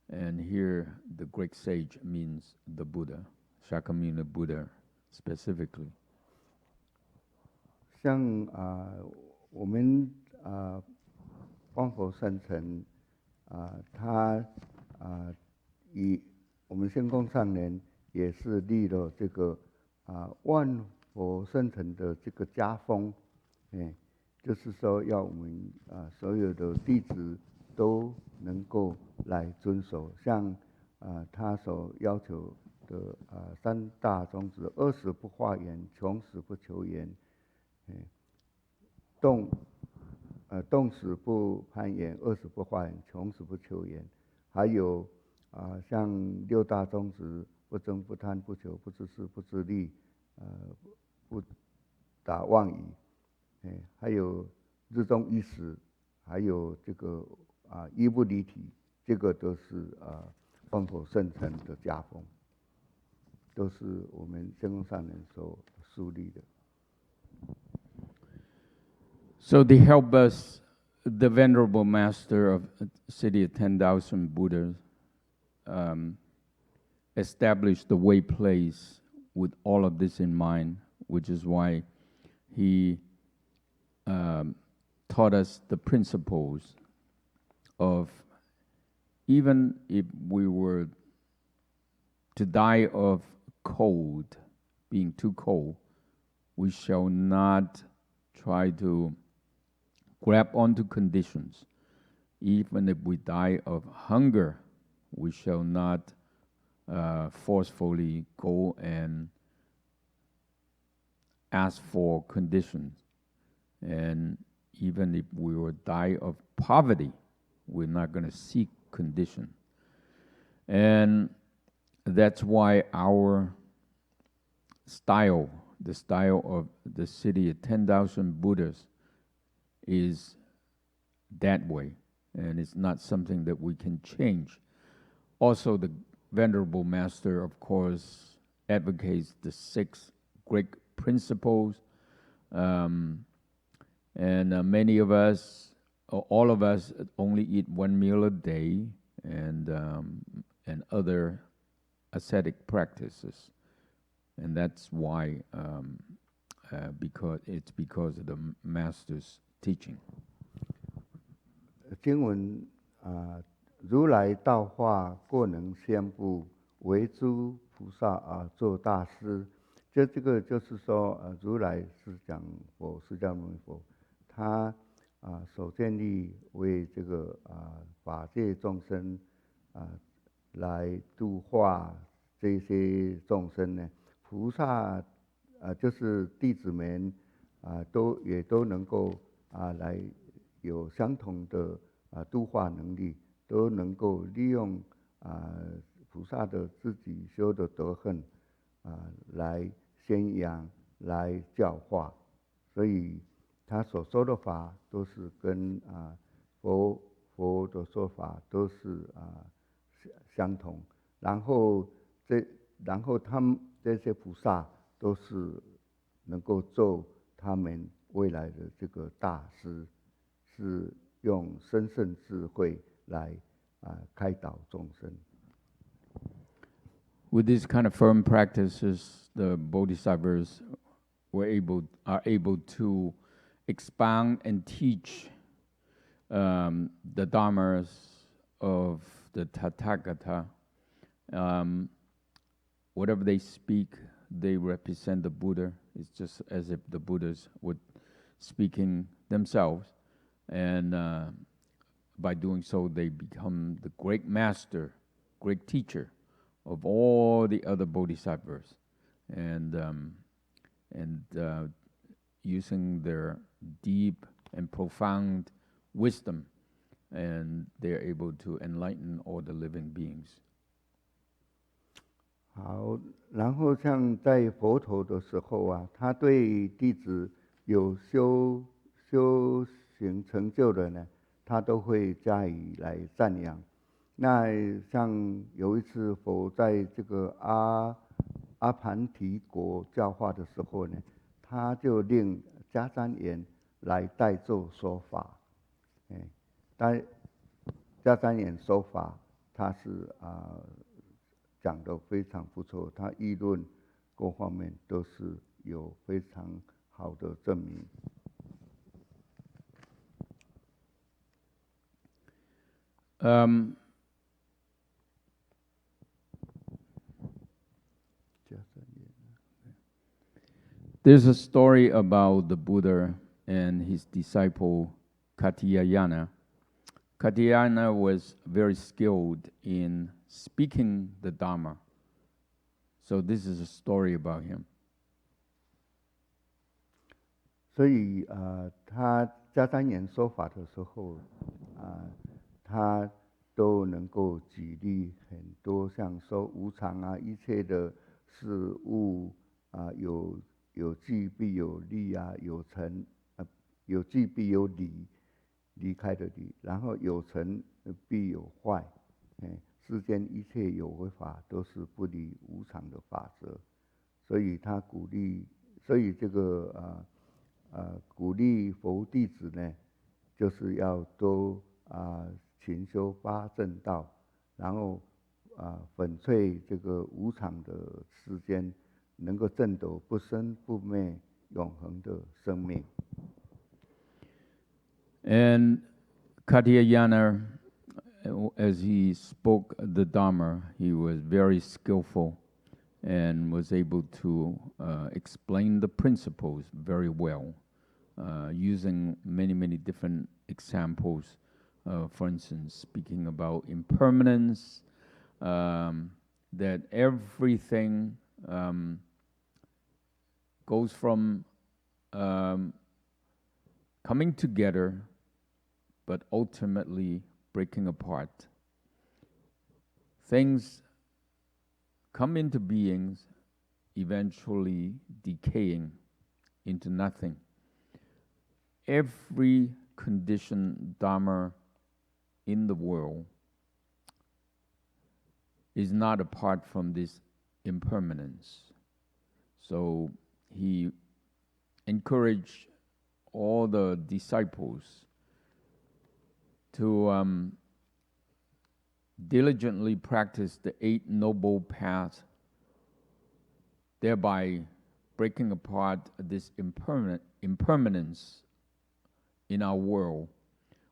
And here the Greek sage means the Buddha, Shakyamuni Buddha specifically. 像我们光佛圣尘他以我们仙公上人也是立了这个万佛圣尘的这个家风，就是说要我们所有的弟子都能够来遵守，像他所要求的三大宗旨：20不化缘，穷死不求言，动死不攀缘，20不化缘，穷死不求言，还有像6大宗旨：不争不贪不求不自私不自利，不打妄语，还有日中一时，还有这个一不离体，这个都是万佛圣尘的家风，都是我们仙公上人所树立的。So they help us, the Venerable Master of City of 10,000 Buddhas, establish the way place with all of this in mind, which is why he taught us the principles of even if we were to die of cold, being too cold, we shall not try to grab onto conditions. Even if we die of hunger, we shall not forcefully go and ask for conditions. And even if we will die of poverty, we're not going to seek condition. And that's why our style, the style of the City of 10,000 Buddhas, is that way. And it's not something that we can change. Also, the Venerable Master, of course, advocates the 6 great principles. And many of us, all of us, only eat 1 meal a day, and other ascetic practices. And that's why, because of the Master's teaching. 经文如来道化过能宣布，为诸菩萨做大师。这个就是说，如来是讲佛释迦牟尼佛，他所建立为这个法界众生来度化这些众生呢，菩萨就是弟子们也都能够来有相同的度化能力，都能够利用菩萨的自己修的德行来宣扬、来教化，所以他所说的法都是跟佛的说法都是相同，然后他们这些菩萨都是能够做他们未来的这个大师，是用深深智慧来开导众生。With this kind of firm practices, the bodhisattvas are able to expound and teach the dharmas of the Tathagata. Whatever they speak, they represent the Buddha. It's just as if the Buddhas were speaking themselves, and by doing so, they become the great master, great teacher of all the other bodhisattvas, and using their deep and profound wisdom, and they're able to enlighten all the living beings. 好，然后像在佛陀的时候他对弟子有修行成就的呢，他都会加以来赞扬。那像有一次佛在这个阿盘提国教化的时候呢，他就令迦旃延来代奏说法。但迦旃延说法，他是讲得非常不错，他议论各方面都是有非常好的证明。There's a story about the Buddha and his disciple Katyayana. Katyayana was very skilled in speaking the Dharma. So this is a story about him. 所以他迦旃延说法的时候他都能够举例很多，像说无常一切的事物有聚必有离有成有聚必有离开的离，然后有成必有坏，世间一切有为法都是不离无常的法则，所以他鼓励佛弟子呢，就是要多勤修八正道，然后粉碎这个无常的世间，能够证得不生不灭永恒的生命。And Katyayana, as he spoke the Dharma, he was very skillful and was able to explain the principles very well, using many different examples. For instance, speaking about impermanence, that everything goes from coming together, but ultimately breaking apart. Things come into beings, eventually decaying into nothing. Every conditioned Dharma in the world is not apart from this impermanence. So he encouraged all the disciples to diligently practice the Eight Noble Paths, thereby breaking apart this impermanence in our world,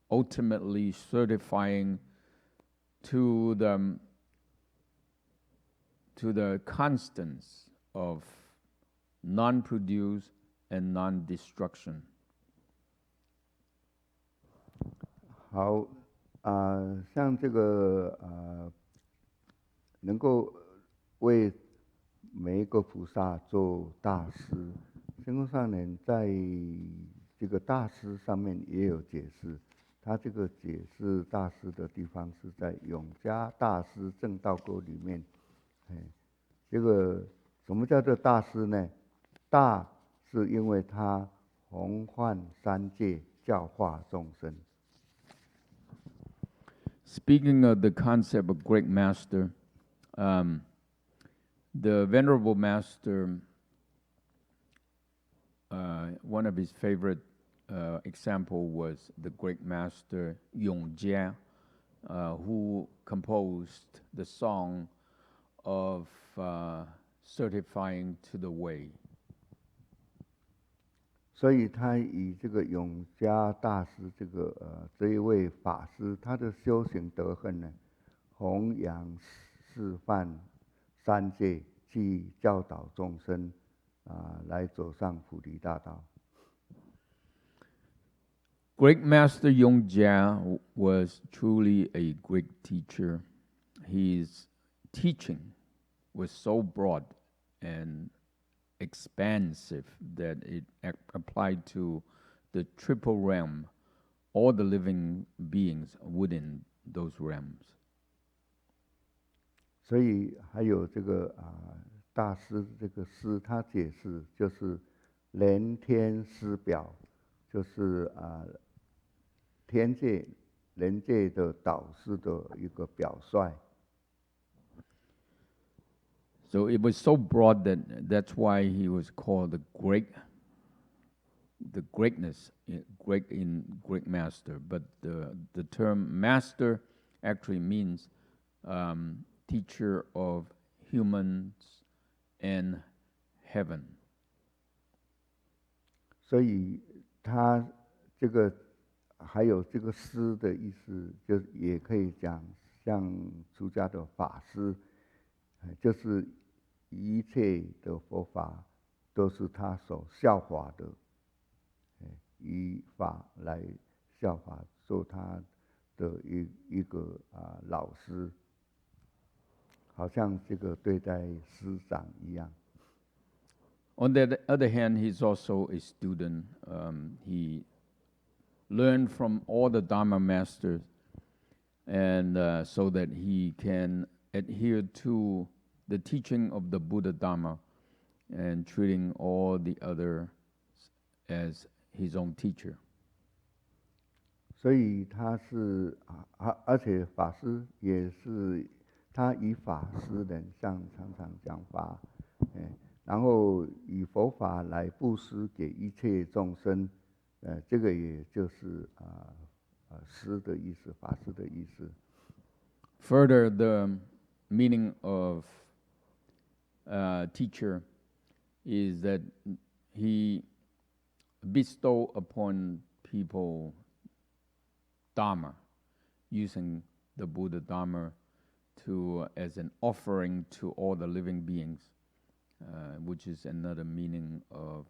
ultimately certifying to the constants of non-produce and non-destruction. 好像这个能够为每一个菩萨做大师，仙公上人在这个大师上面也有解释。他这个解释大师的地方是在永嘉大师正道歌里面。这个什么叫做大师呢？大是因为他弘范三界，教化众生。Speaking of the concept of great master, the Venerable Master, one of his favorite example was the great master Yongjia, who composed the song of certifying to the way. 所以他以这个永嘉大师这一位法师，他的修行德行呢，弘扬示范三界，去教导众生来走上菩提大道。Great Master Yongjia was truly a great teacher. His teaching was so broad and expansive that it applied to the triple realm, all the living beings within those realms. 所以还有这个大师这个诗，他解释就是人天师表，就是天界、人界的导师的一个表率。So it was so broad that's why he was called the greatness, great master. But the term master actually means teacher of humans and heaven. 所以他这个还有这个师的意思，就也可以讲像出家的法师，就是一切的佛法都是他所效法的，以法来效法，做他的一个老师，好像这个对待师长一样。On the other hand, he's also a student. He learned from all the Dharma masters, and so that he can adhere to the teaching of the Buddha Dharma and treating all the others as his own teacher. 所以他是而且法师也是他以法施人，像常常讲法，然后以佛法来布施给一切众生，这个也就是施的意思，法施的意思。Further, the meaning of teacher is that he bestow upon people Dharma, using the Buddha Dharma as an offering to all the living beings, which is another meaning of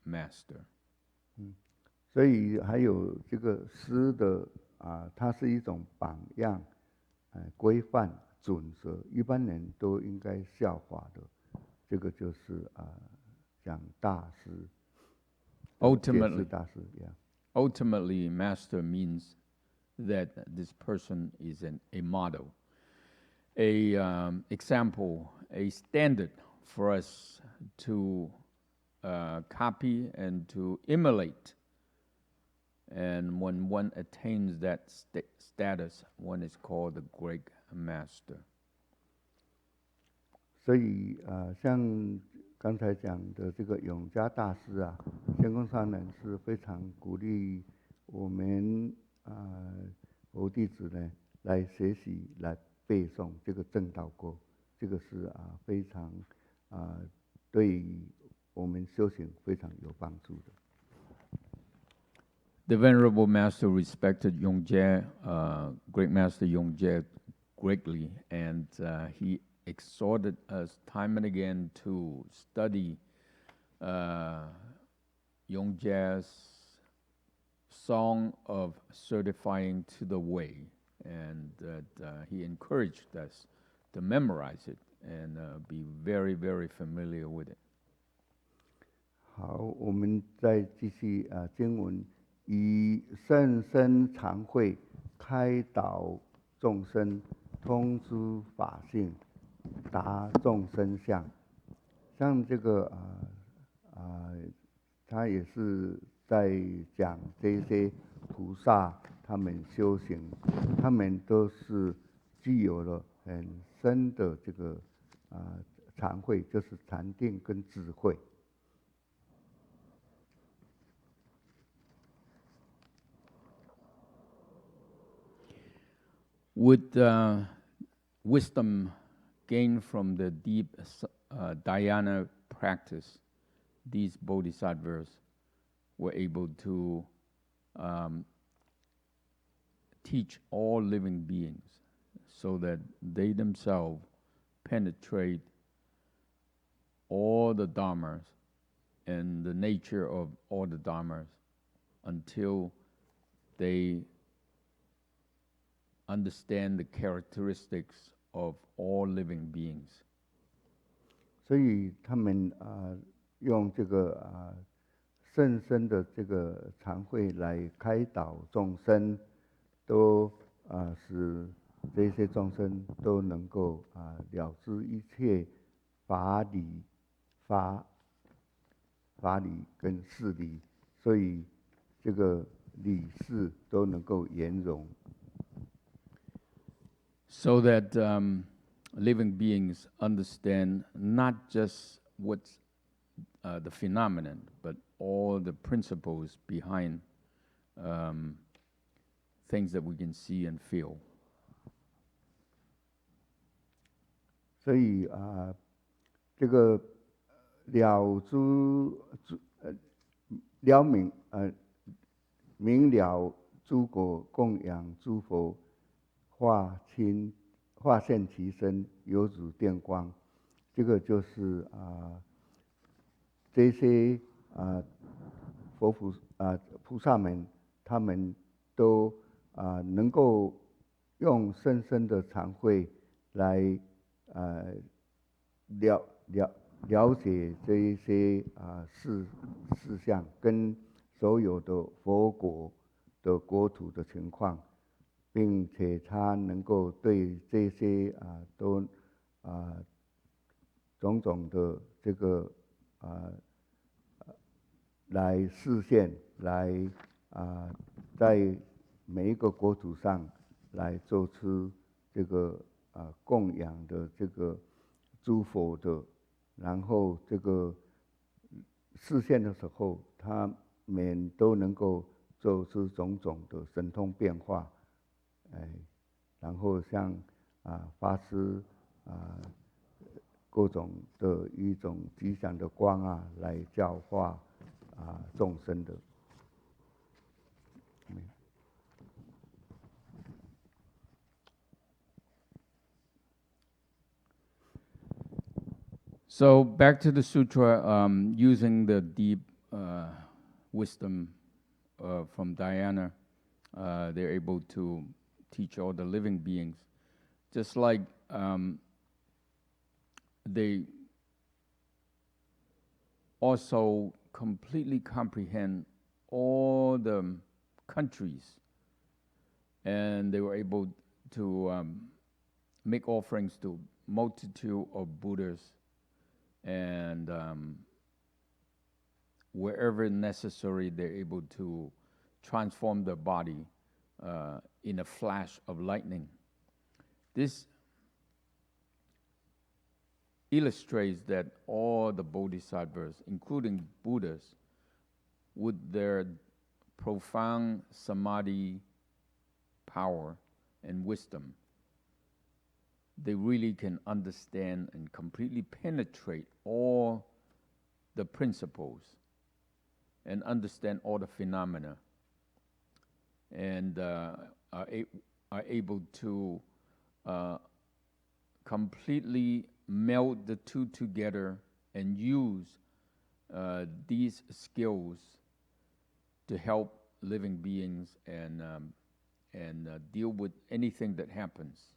master. 所以还有这个施的它是一种榜样、规范、准则，一般人都应该效法的。这个就是讲大师。Ultimately, 大师 yeah. Ultimately, master means that this person is a model, a example, a standard for us to copy and to emulate. And when one attains that status, one is called the great master. 所以像刚才讲的这个永嘉大师仙公上人是非常鼓励我们佛弟子呢来学习、来背诵这个正道歌，这个是非常对我们修行非常有帮助的。The Venerable Master respected Yongjia, Great Master Yongjia, greatly, and he exhorted us time and again to study Yongjia's song of certifying to the way, and that he encouraged us to memorize it and be very, very familiar with it. 好，我们再继续经文，以甚深常慧开导众生，通知法性，达众生相。像这个他也是在讲这些菩萨，他们修行，他们都是具有了很深的这个禅慧，就是禅定跟智慧。With wisdom gained from the deep dhyana practice, these bodhisattvas were able to teach all living beings so that they themselves penetrate all the dharmas and the nature of all the dharmas until they understand the characteristics of all living beings. 所以他们用这个甚深的这个禅慧来开导众生，都使这些众生都能够了知一切法理、法理跟事理，所以这个理事都能够圆融。So that living beings understand not just what's the phenomenon, but all the principles behind things that we can see and feel. 所以这个明了诸果，供养诸佛，化现其身，有如电光。这个就是这些菩萨们，他们都能够用深深的禅慧来了解这一些事项跟所有的佛国的国土的情况，并且他能够对这些种种的这个来示现，来在每一个国土上来做出这个供养的这个诸佛的，然后这个示现的时候，他们都能够做出种种的神通变化，然后像发出各种的一种吉祥的光来教化众生的。So back to the sutra, using the deep wisdom from Dhyana, they're able to teach all the living beings. Just like they also completely comprehend all the countries, and they were able to make offerings to multitude of Buddhas, and wherever necessary, they're able to transform their body in a flash of lightning. This illustrates that all the bodhisattvas, including Buddhas, with their profound samadhi power and wisdom, they really can understand and completely penetrate all the principles and understand all the phenomena, and are able to completely meld the two together and use these skills to help living beings and deal with anything that happens.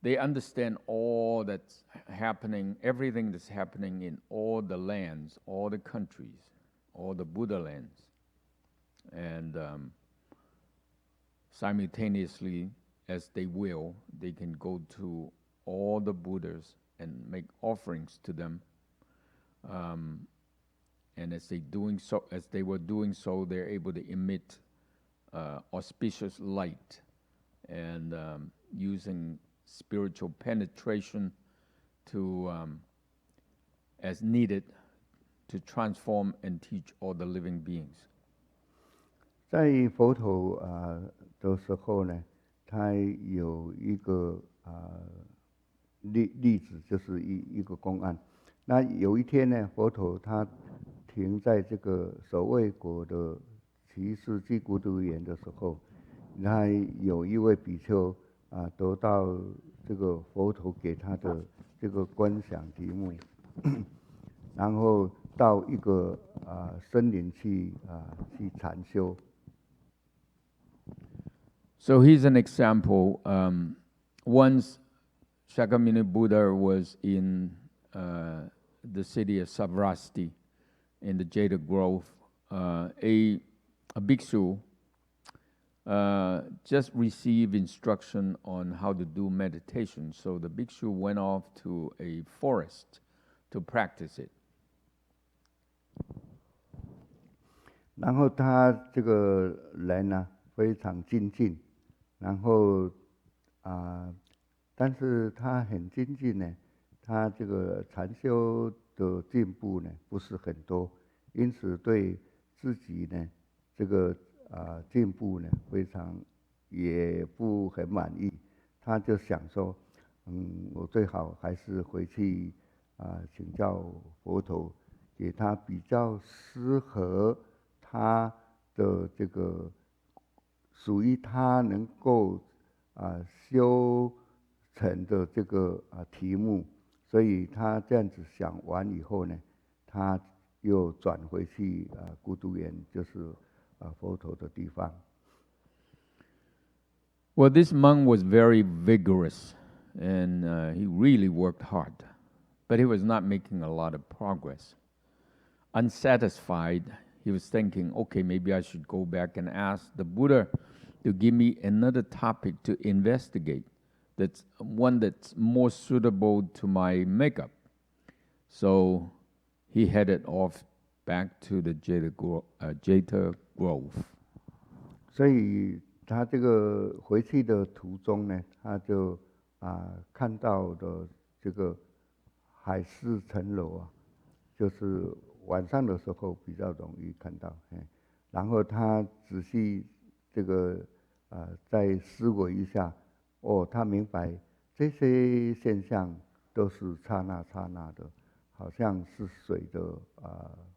They understand all that's happening, everything that's happening in all the lands, all the countries, all the Buddha lands. And simultaneously, as they will, they can go to all the Buddhas and make offerings to them. And as they were doing so, they're able to emit auspicious light and using spiritual penetration to, as needed, to transform and teach all the living beings. 在佛陀的时候呢，他有一个例子，就是一个公案。那有一天呢，佛陀他停在这个守卫国的祇世纪孤独园的时候，他有一位比丘得到这个佛陀给他的这个观想题目，然后到一个森林去禅修。So here's an example. Once Shakyamuni Buddha was in the city of Savrasti in the Jada Grove. A bhikshu just received instruction on how to do meditation. So the bhikshu went off to a forest to practice it. 然后他这个人呢非常精进，然后但是他很精进呢，他这个禅修的进步呢不是很多，因此对自己呢这个进步呢非常也不很满意，他就想说，我最好还是回去请教佛陀，给他比较适合他的这个属于他能够修成的这个题目，所以他这样子想完以后呢，他又转回去孤独园，就是佛陀的地方。Well, this monk was very vigorous, and he really worked hard, but he was not making a lot of progress. Unsatisfied, he was thinking, okay, maybe I should go back and ask the Buddha to give me another topic to investigate, that's one that's more suitable to my makeup. So he headed off back to the Jeta Grove. 所以他这个回去的途中呢，他就看到的这个海市蜃楼就是晚上的时候比较容易看到，然后他仔细这个再思维一下，他明白这些现象都是刹那刹那的，好像是水的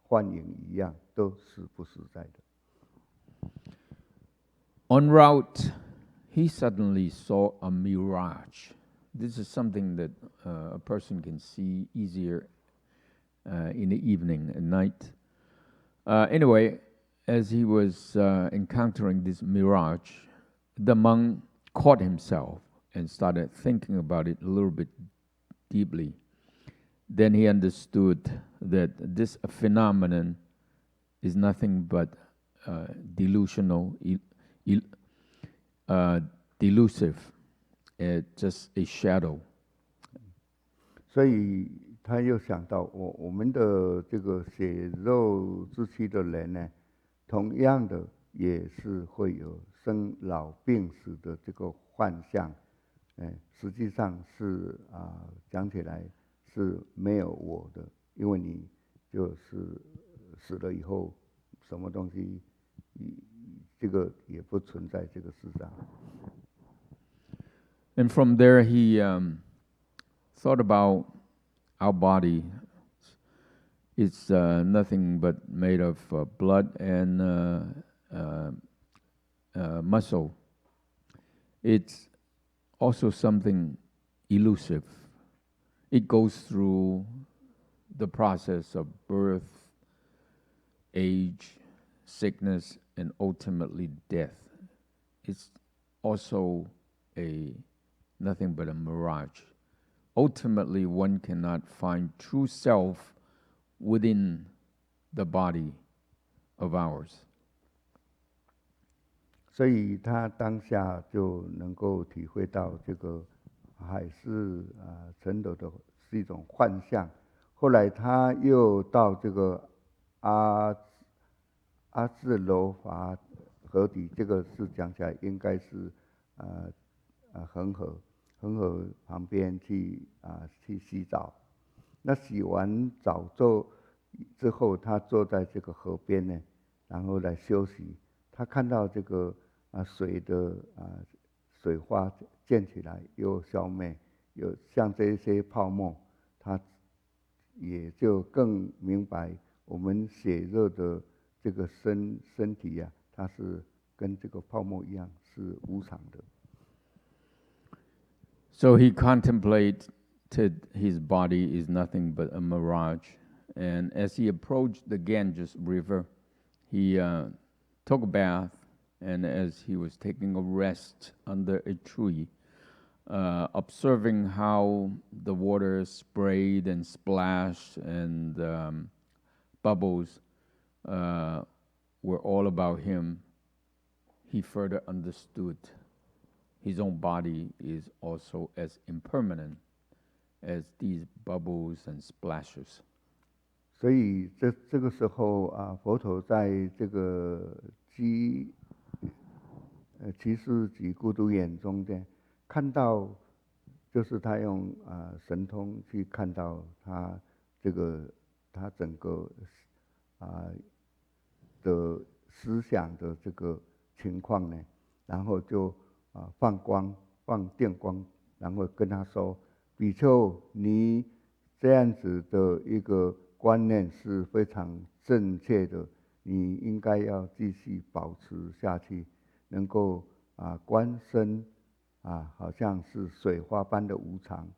幻影一样，都是不实在的。En route, he suddenly saw a mirage. This is something that a person can see easier in the evening and night. Anyway, as he was encountering this mirage, the monk caught himself and started thinking about it a little bit deeply. Then he understood that this phenomenon is nothing but delusional, delusive, just a shadow. 所以他又想到，我们的这个血肉之躯的人呢，同样的也是会有生老病死的这个幻象，实际上是讲起来是没有我的，因为你就是死了以后，什么东西这个也不存在这个世上。And from there he thought about our body. It's nothing but made of blood and muscle. It's also something elusive. It goes through the process of birth, age, sickness, and ultimately death. It's also nothing but a mirage. Ultimately, one cannot find true self within the body of ours. 所以他当下就能够体会到这个海是尘土的是一种幻象。后来他又到这个阿字罗华河底，这个是讲起来应该是恒河旁边去洗澡。那洗完澡之后，他坐在这个河边呢，然后来休息。他看到这个水的水花溅起来又消灭，有像这些泡沫，他也就更明白我们血肉的这个身体呀，它是跟这个泡沫一样是无常的。So he contemplated his body is nothing but a mirage. And as he approached the Ganges River, he took a bath, and as he was taking a rest under a tree, observing how the water sprayed and splashed and bubbles were all about him, he further understood his own body is also as impermanent as these bubbles and splashes. 所以这个时候佛陀在这个七世纪孤独眼中间看到，就是他用神通去看到他整个的思想的这个情况呢，然后就放电光，然后跟他说：“比丘，你这样子的一个观念是非常正确的，你应该要继续保持下去，能够观身好像是水花般的无常。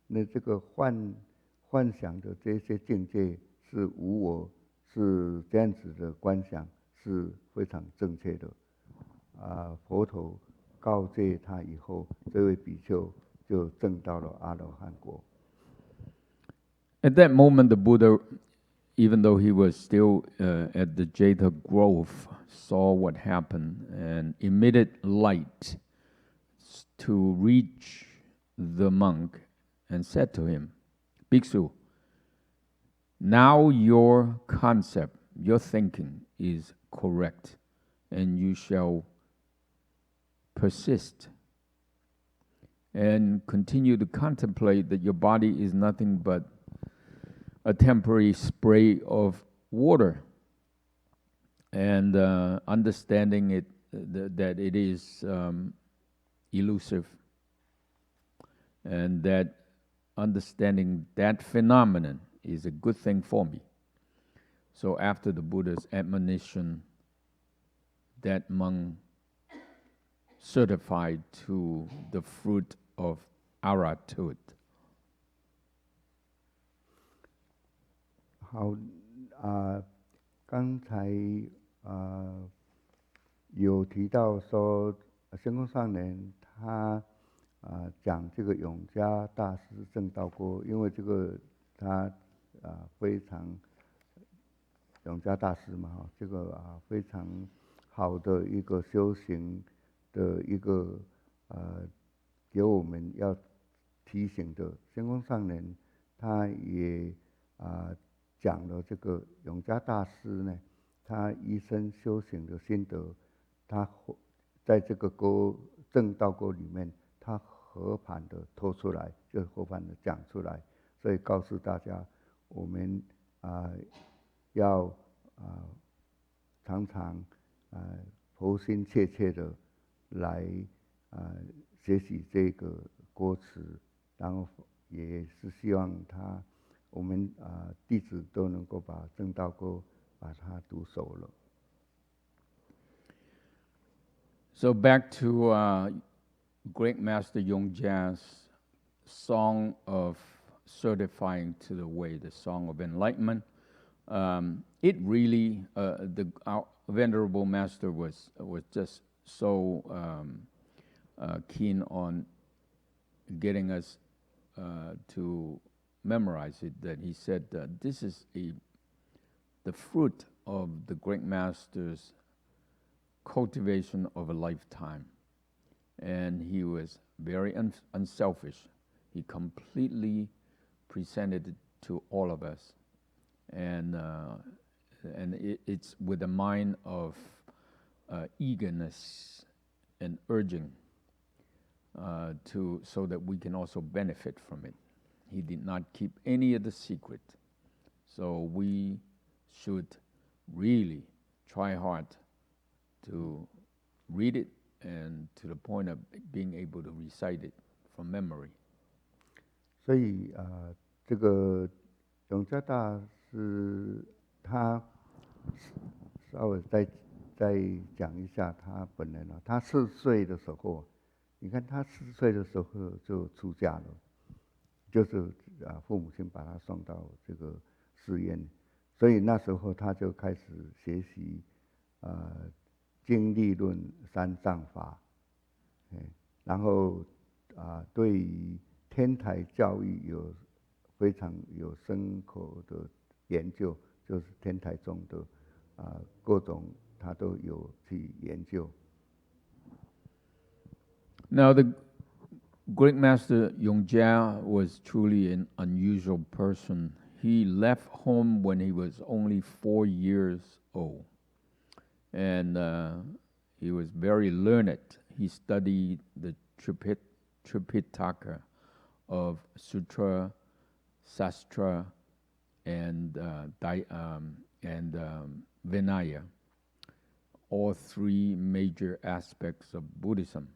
那这个幻想的这些境界是无我，是这样子的观想是非常正确的。”佛陀告诫他以后，这位比丘就证到了阿罗汉果。At that moment, the Buddha, even though he was still at the Jeta Grove, saw what happened and emitted light to reach the monk and said to him, Bhikshu, now your concept, your thinking is correct, and you shall persist and continue to contemplate that your body is nothing but a temporary spray of water, and understanding it that it is elusive, and that understanding that phenomenon is a good thing for me. So after the Buddha's admonition, that monk certified to the fruit of Arahat. 好刚才有提到说，仙公上人他讲这个永嘉大师证道过，因为这个他非常永嘉大师嘛，这个非常好的一个修行的一个给我们要提醒的。仙公上人他也讲了这个永嘉大师呢，他一生修行的心得，他在这个证道沟里面，他和盘的拖出来，就和盘的讲出来，所以告诉大家，我们要常常佛心切切的来学习这个歌词，然后也是希望我们弟子都能够把证道沟把它读熟了。So back to Great Master Yongjia's song of certifying to the way, the song of enlightenment. it really our Venerable Master was just so keen on getting us to memorize it that he said this is the fruit of the great master's cultivation of a lifetime, and he was very unselfish. He completely presented it to all of us, and it's with a mind of eagerness and urging so that we can also benefit from it. He did not keep any of the secret, so we should really try hard to read it and to the point of being able to recite it from memory. 所以这个永嘉大师他稍微再讲一下他本人啊，他4岁的时候，你看他4岁的时候就出家了，就是父母亲把他送到这个寺院，所以那时候他就开始学习经历论三藏法，然后对于天台教育有非常有深刻的研究，就是天台宗的各种他都有去研究。Now the great master Yongjia was truly an unusual person. He left home when he was only 4 years old, and he was very learned. He studied the Tripitaka of Sutra, Sastra, and Vinaya, all 3 major aspects of Buddhism.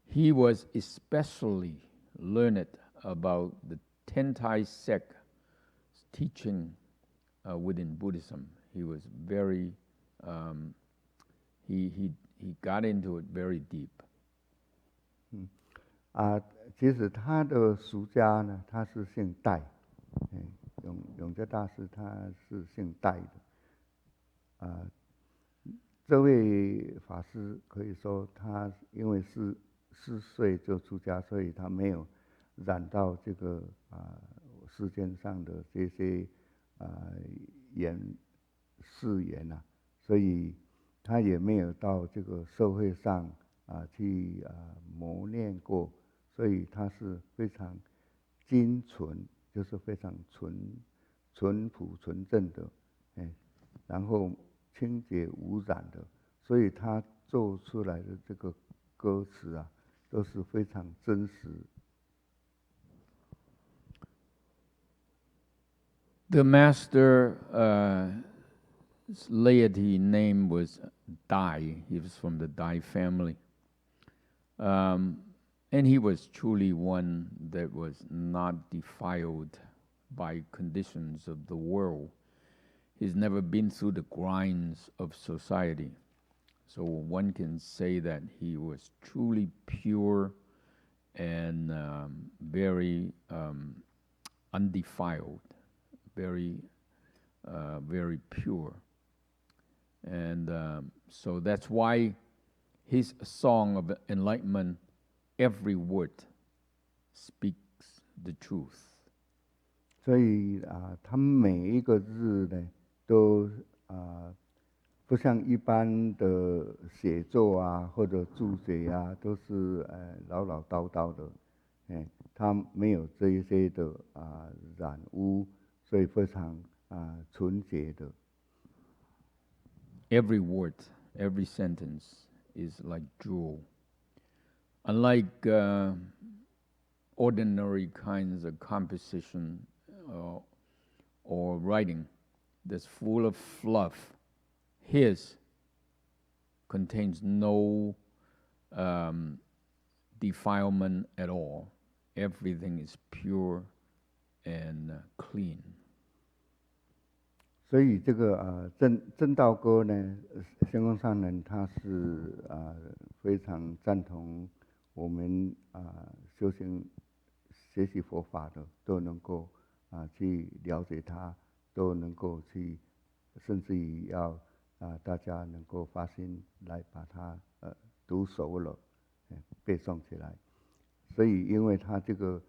He was especially learned about the Tentai sect teaching within Buddhism. He was very he got into it very deep. 其实他的俗家呢，他是姓戴，永嘉大师他是姓戴的。这位法师可以说他因为是4岁就出家，所以他没有染到这个世间上的这些世缘啊，所以他也没有到这个社会上去磨练过，所以他是非常精纯，就是非常淳朴纯正的，然后清洁无染的，所以他做出来的这个歌词啊，都是非常真实。The master's laity name was Dai. He was from the Dai family. And he was truly one that was not defiled by conditions of the world. He's never been through the grinds of society. So one can say that he was truly pure and very undefiled, very pure. And so that's why his song of enlightenment, every word speaks the truth. 所以他每一个字呢，都不像一般的写作啊或者注解啊，都是唠唠叨叨的，他没有这一些的染污，所以非常纯洁的。Every word, every sentence is like jewel. Unlike ordinary kinds of composition or writing that's full of fluff, his contains no defilement at all. Everything is pure and clean. 所以这个正道歌呢，仙公上人他是非常赞同我们修行学习佛法的都能够去了解它都能够去，甚至于要大家能够发心来把它读熟了，背诵起来。所以因为它这个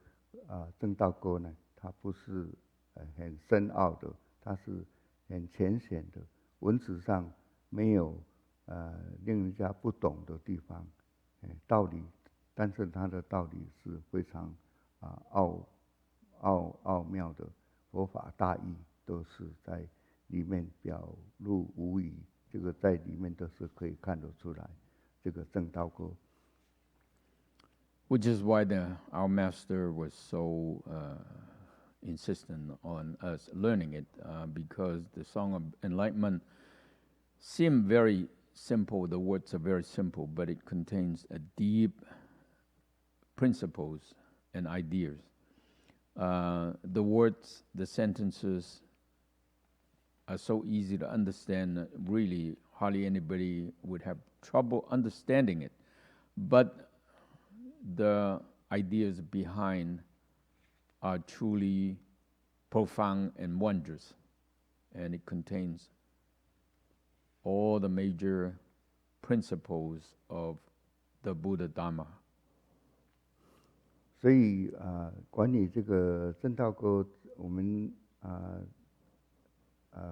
正道歌呢，它不是很深奥的，它是很浅显的，文字上没有令人家不懂的地方，道理，但是它的道理是非常奥妙的，佛法大义都是在里面表露无遗，这个在里面都是可以看得出来，这个正道歌。Which is why our master was so insistent on us learning it, because the Song of Enlightenment seemed very simple, the words are very simple, but it contains a deep principles and ideas. The words, the sentences are so easy to understand that really hardly anybody would have trouble understanding it. But the ideas behind are truly profound and wondrous, and it contains all the major principles of the Buddha Dharma. 所以关于这个正道歌，我们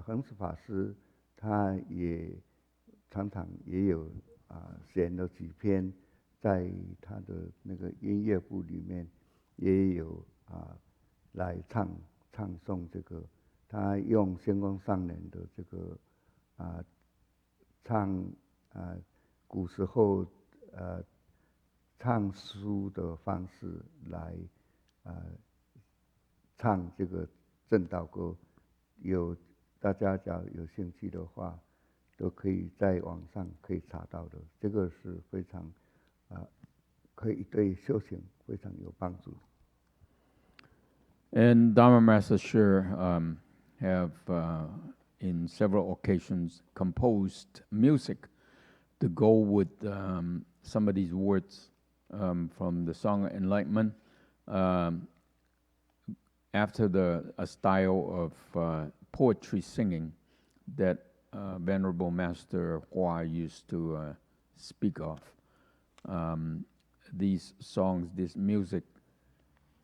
恒实法师他也常常也有选了几篇，在他的那个音乐部里面也有来唱诵这个，他用仙光上人的这个唱古时候唱书的方式来唱这个正道歌，大家假如有兴趣的话，都可以在网上可以查到的，这个是非常可以对修行非常有帮助。And Dharma Master Shr have in several occasions composed music to go with some of these words from the Song of Enlightenment after a style of poetry singing that Venerable Master Hua used to speak of. These songs, this music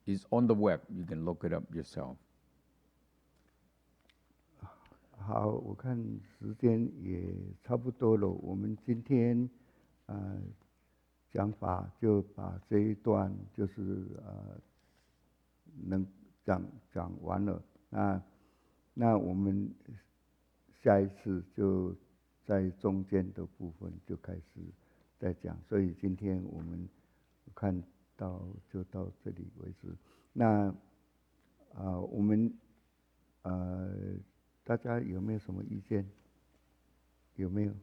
is on the web. You can look it up yourself. 好，我看时间也差不多了，我们今天讲法就把这一段就是能讲完了。那我们下一次就在中间的部分就开始再讲，所以今天我们看就到这里为止。那我们大家有没有什么意见？有没有？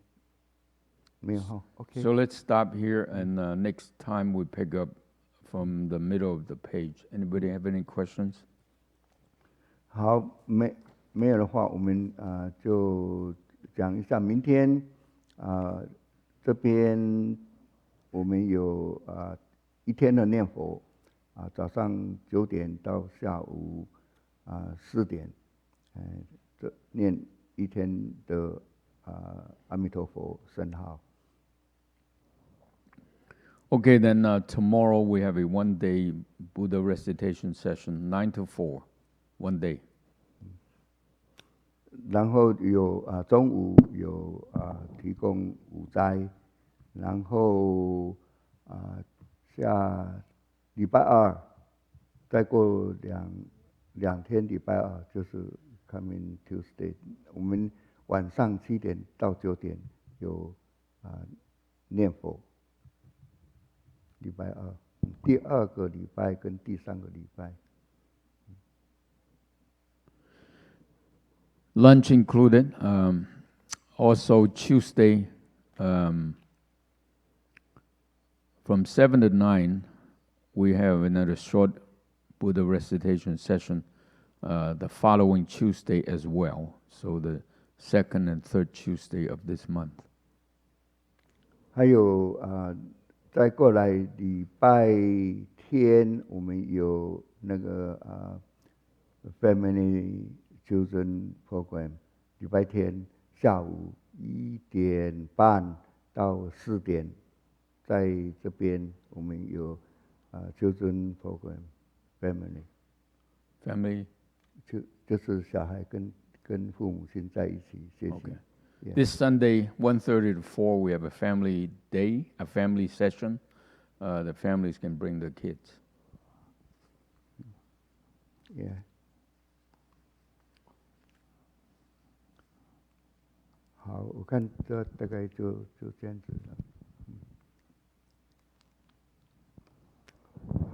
没有哈 ，OK。 So let's stop here, and next time we pick up from the middle of the page. Anybody have any questions? 好，没有的话，我们就讲一下明天这边我们有一天的念佛早上9点到下午4点，这念一天的阿弥陀佛圣号。Okay, then tomorrow we have a one-day Buddha recitation session, 9 to 4, one day. 然后有中午有提供午斋，然后下礼拜二再过两天，礼拜二就是 coming Tuesday， 我们晚上7点到9点有念佛。礼拜二，第2个礼拜跟第3个礼拜。Lunch included. Also Tuesday, from 7 to 9, we have another short Buddha recitation session the following Tuesday as well. So the second and third Tuesday of this month. 还有再过来礼拜天，我们有那个family children program， 礼拜天下午1点半到4点，在这边我们有children program family 就是小孩跟父母亲在一起学习。Okay. This Sunday, 1:30 to 4, we have a family day, a family session. The families can bring their kids. Yeah. 好，我看这大概就这样子了。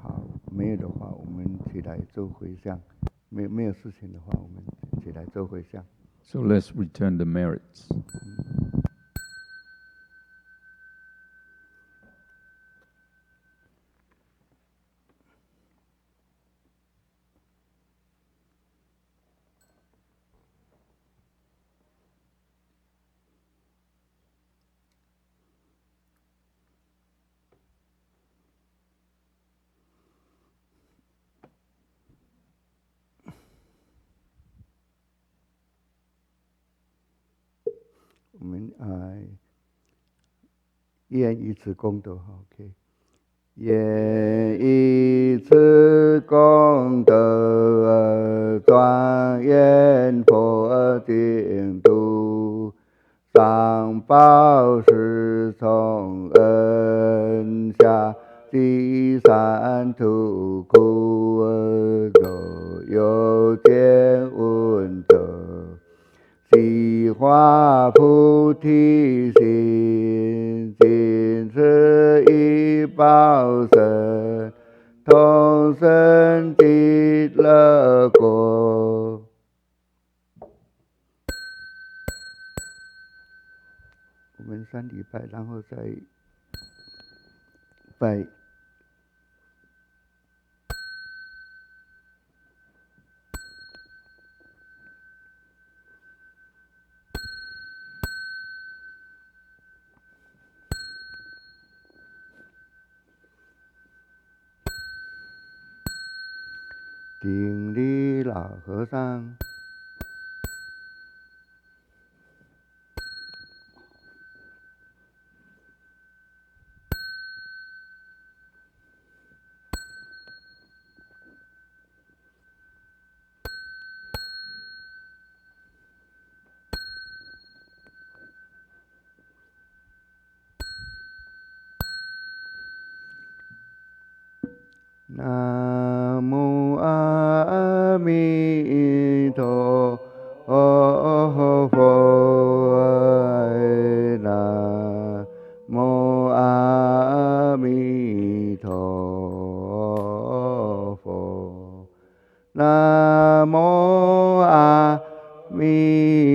好，没有的话，我们起来做回向。没有事情的话，我们起来做回向。So let's return the merits. 我们愿以此功德 ，OK。愿以此功德庄严佛净土，上报四重恩，下济三途苦，若有见闻者，悉发菩提心，尽此一报身，同生极乐国。我们3礼拜，然后再拜。顶礼老和尚，南无阿弥陀佛，南无阿弥陀佛，南无阿弥